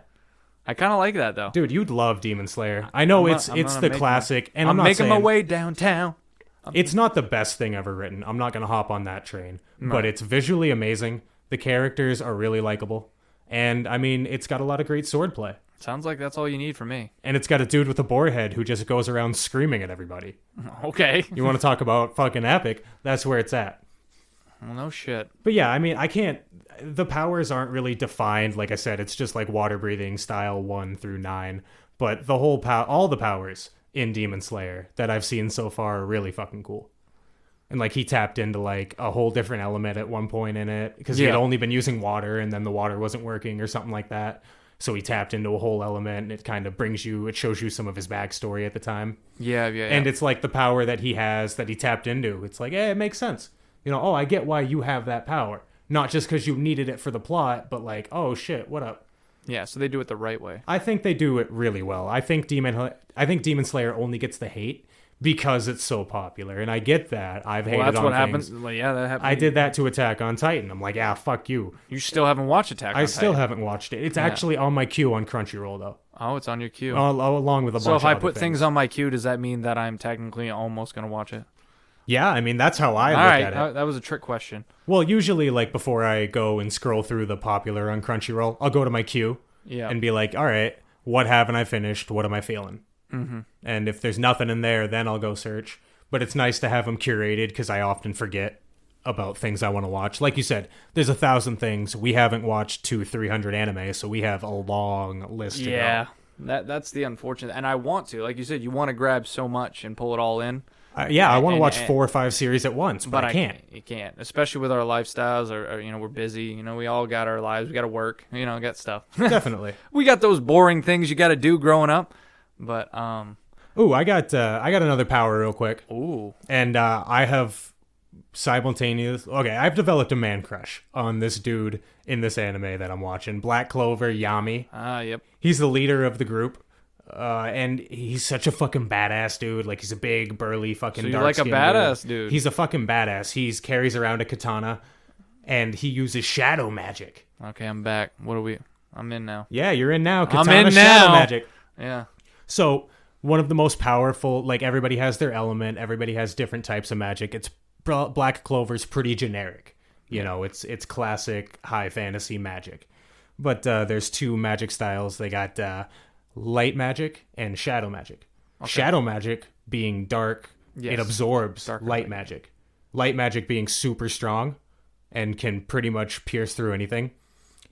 I kind of like that, though. Dude, you'd love Demon Slayer. I know it's the classic. And I'm not making saying, my way downtown. It's not the best thing ever written. I'm not going to hop on that train. Right. But it's visually amazing. The characters are really likable. And, I mean, it's got a lot of great swordplay. Sounds like that's all you need from me. And it's got a dude with a boar head who just goes around screaming at everybody. Okay. You want to talk about fucking epic? That's where it's at. Well, no shit. But yeah, I mean, I can't... The powers aren't really defined. Like I said, it's just like water breathing style 1 through 9. But the whole all the powers in Demon Slayer that I've seen so far are really fucking cool. And like he tapped into like a whole different element at one point in it because he had only been using water and then the water wasn't working or something like that. So he tapped into a whole element and it kind of it shows you some of his backstory at the time. Yeah. And it's like the power that he has that he tapped into. It's like, it makes sense. You know, I get why you have that power. Not just because you needed it for the plot, but like, oh shit, what up? Yeah, so they do it the right way. I think they do it really well. I think Demon Slayer only gets the hate because it's so popular, and I get that. I've hated on things. That's what happens. Well, yeah, that happens. I did that to Attack on Titan. I'm like, fuck you. You still haven't watched Attack on Titan. I still haven't watched it. It's actually on my queue on Crunchyroll, though. Oh, it's on your queue. Along with a bunch of other things. So if I put things on my queue, does that mean that I'm technically almost going to watch it? Yeah, I mean, that's how I look at it. That was a trick question. Well, usually, like, before I go and scroll through the popular on Crunchyroll, I'll go to my queue and be like, all right, what haven't I finished? What am I feeling? Mm-hmm. And if there's nothing in there, then I'll go search. But it's nice to have them curated because I often forget about things I want to watch. Like you said, there's 1,000 things. We haven't watched 200-300 anime, so we have a long list to go. Yeah, that's the unfortunate. And I want to. Like you said, you want to grab so much and pull it all in. I want to watch 4 or 5 series at once, but I can't. You can't, especially with our lifestyles. Or we're busy. We all got our lives. We got to work. Got stuff. Definitely. We got those boring things you got to do growing up. But ooh, I got another power real quick. Ooh, and I have I've developed a man crush on this dude in this anime that I'm watching. Black Clover Yami. Yep. He's the leader of the group. And he's such a fucking badass dude. Like, he's a big, burly, fucking dark-skinned like a badass dude. He's a fucking badass. He carries around a katana, and he uses shadow magic. Okay, I'm back. I'm in now. Yeah, you're in now. Katana, I'm in shadow now. Magic. Yeah. So, one of the most powerful, like, everybody has their element. Everybody has different types of magic. Black Clover's pretty generic. It's classic high fantasy magic. But there's 2 magic styles. They got... light magic and shadow magic. Okay. Shadow magic being dark, it absorbs light magic. Light magic being super strong and can pretty much pierce through anything.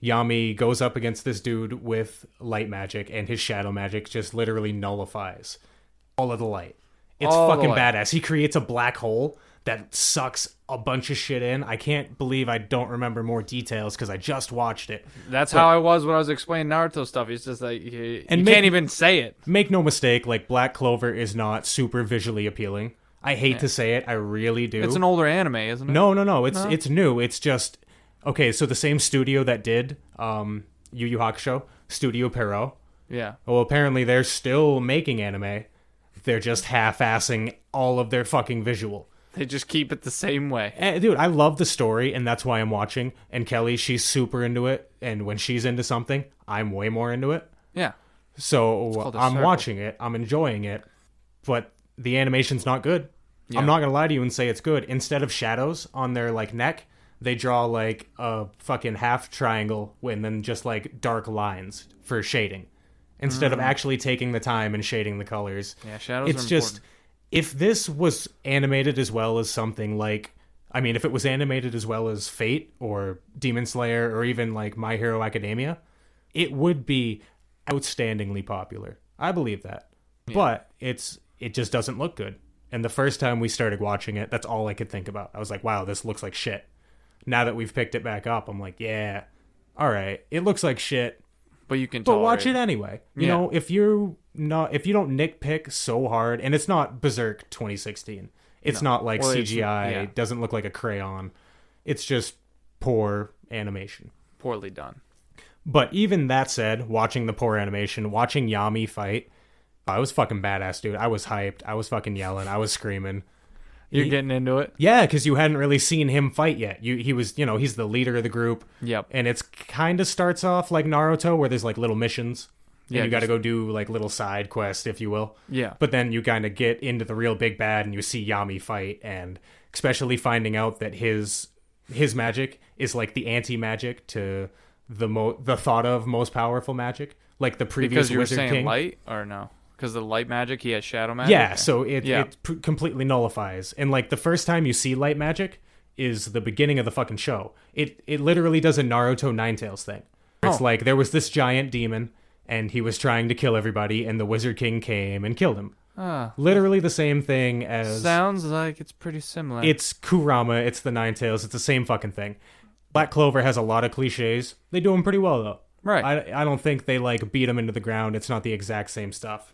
Yami goes up against this dude with light magic, and his shadow magic just literally nullifies all of the light. It's fucking badass. He creates a black hole that sucks a bunch of shit in. I can't believe I don't remember more details because I just watched it. That's how I was when I was explaining Naruto stuff. It's just like you can't even say it. Make no mistake, like, Black Clover is not super visually appealing. I hate to say it, I really do. It's an older anime, isn't it? No. It's new. It's just okay. So the same studio that did Yu Yu Hakusho, Studio Pierrot. Yeah. Well, apparently they're still making anime. They're just half-assing all of their fucking visual. They just keep it the same way. Dude, I love the story, and that's why I'm watching. And Kelly, she's super into it. And when she's into something, I'm way more into it. Yeah. So I'm watching it. I'm enjoying it. But the animation's not good. Yeah. I'm not going to lie to you and say it's good. Instead of shadows on their, like, neck, they draw, like, a fucking half triangle and then just, like, dark lines for shading. Instead of actually taking the time and shading the colors. Yeah, shadows it's are just... important. If this was animated as well as something like... I mean, if it was animated as well as Fate or Demon Slayer or even, like, My Hero Academia, it would be outstandingly popular. I believe that. Yeah. But it just doesn't look good. And the first time we started watching it, that's all I could think about. I was like, wow, this looks like shit. Now that we've picked it back up, I'm like, yeah, all right, it looks like shit. But you can watch it anyway. You know, if you don't nitpick so hard, and it's not Berserk 2016. It's not like CGI. It doesn't look like a crayon. It's just poor animation. Poorly done. But even that said, watching the poor animation, watching Yami fight, I was fucking badass, dude. I was hyped. I was fucking yelling. I was screaming. You're getting into it? Yeah, because you hadn't really seen him fight yet. He was, he's the leader of the group. Yep. And it's kind of starts off like Naruto, where there's like little missions. And you got to go do like little side quests, if you will. Yeah. But then you kind of get into the real big bad and you see Yami fight, and especially finding out that his magic is like the anti-magic to the thought of most powerful magic, like the previous because you were Wizard saying King. light or no? Because the light magic, he has shadow magic. Yeah, so it completely nullifies. And like the first time you see light magic is the beginning of the fucking show. It literally does a Naruto Ninetales thing. It's like there was this giant demon and he was trying to kill everybody, and the Wizard King came and killed him. Literally the same thing as... Sounds like it's pretty similar. It's Kurama, it's the Ninetales, it's the same fucking thing. Black Clover has a lot of cliches. They do them pretty well, though. Right. I don't think they, like, beat them into the ground. It's not the exact same stuff.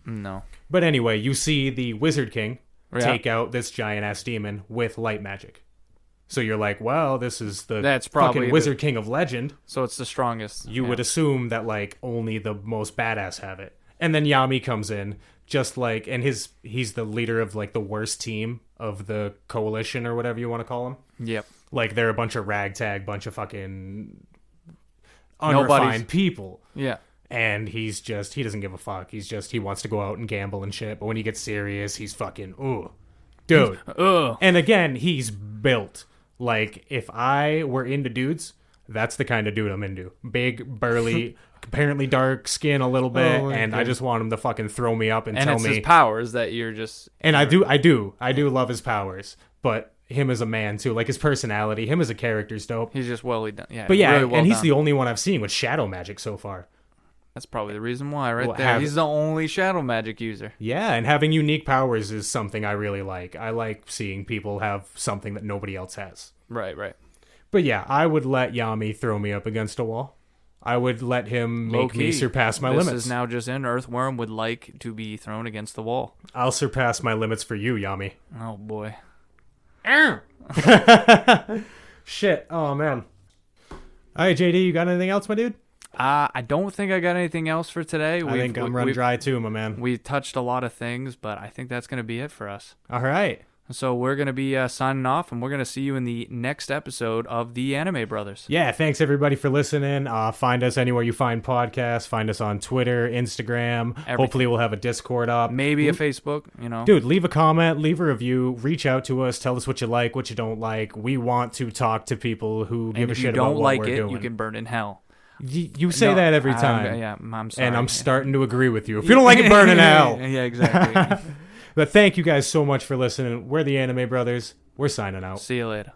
No. But anyway, you see the Wizard King take out this giant-ass demon with light magic. So you're like, well, this is the fucking Wizard King of legend. So it's the strongest. You would assume that, like, only the most badass have it. And then Yami comes in, just like, and he's the leader of, like, the worst team of the coalition or whatever you want to call them. Yep. Like, they're a bunch of ragtag, bunch of fucking unrefined people. Yeah. And he doesn't give a fuck. He wants to go out and gamble and shit. But when he gets serious, he's fucking, ooh. Dude. And again, he's built. Like, if I were into dudes, that's the kind of dude I'm into. Big, burly, apparently dark skin a little bit, and I just want him to fucking throw me up and tell me. And it's his powers that you're just... And I do love his powers, but him as a man, too. Like, his personality, him as a character's dope. He's just well done. Yeah, but yeah, really well and he's done. the only one I've seen with shadow magic so far. That's probably the reason why, right there. He's the only shadow magic user. Yeah, and having unique powers is something I really like. I like seeing people have something that nobody else has. Right. But yeah, I would let Yami throw me up against a wall. I would let him make me surpass my limits. This is now just in. Earthworm would like to be thrown against the wall. I'll surpass my limits for you, Yami. Oh, boy. Shit. Oh, man. All right, JD, you got anything else, my dude? I don't think I got anything else for today. I think I'm running dry too, my man. We touched a lot of things, but I think that's going to be it for us. All right. So we're going to be signing off, and we're going to see you in the next episode of The Anime Brothers. Yeah, thanks everybody for listening. Find us anywhere you find podcasts. Find us on Twitter, Instagram. Everything. Hopefully we'll have a Discord up. Maybe a Facebook, Dude, leave a comment, leave a review, reach out to us, tell us what you like, what you don't like. We want to talk to people who give a shit about what we're doing. If you don't like it, you can burn in hell. You say that every time. I'm sorry. And I'm starting to agree with you. If you don't like it, burn in hell. Yeah, exactly. But thank you guys so much for listening. We're the Anime Brothers. We're signing out. See you later.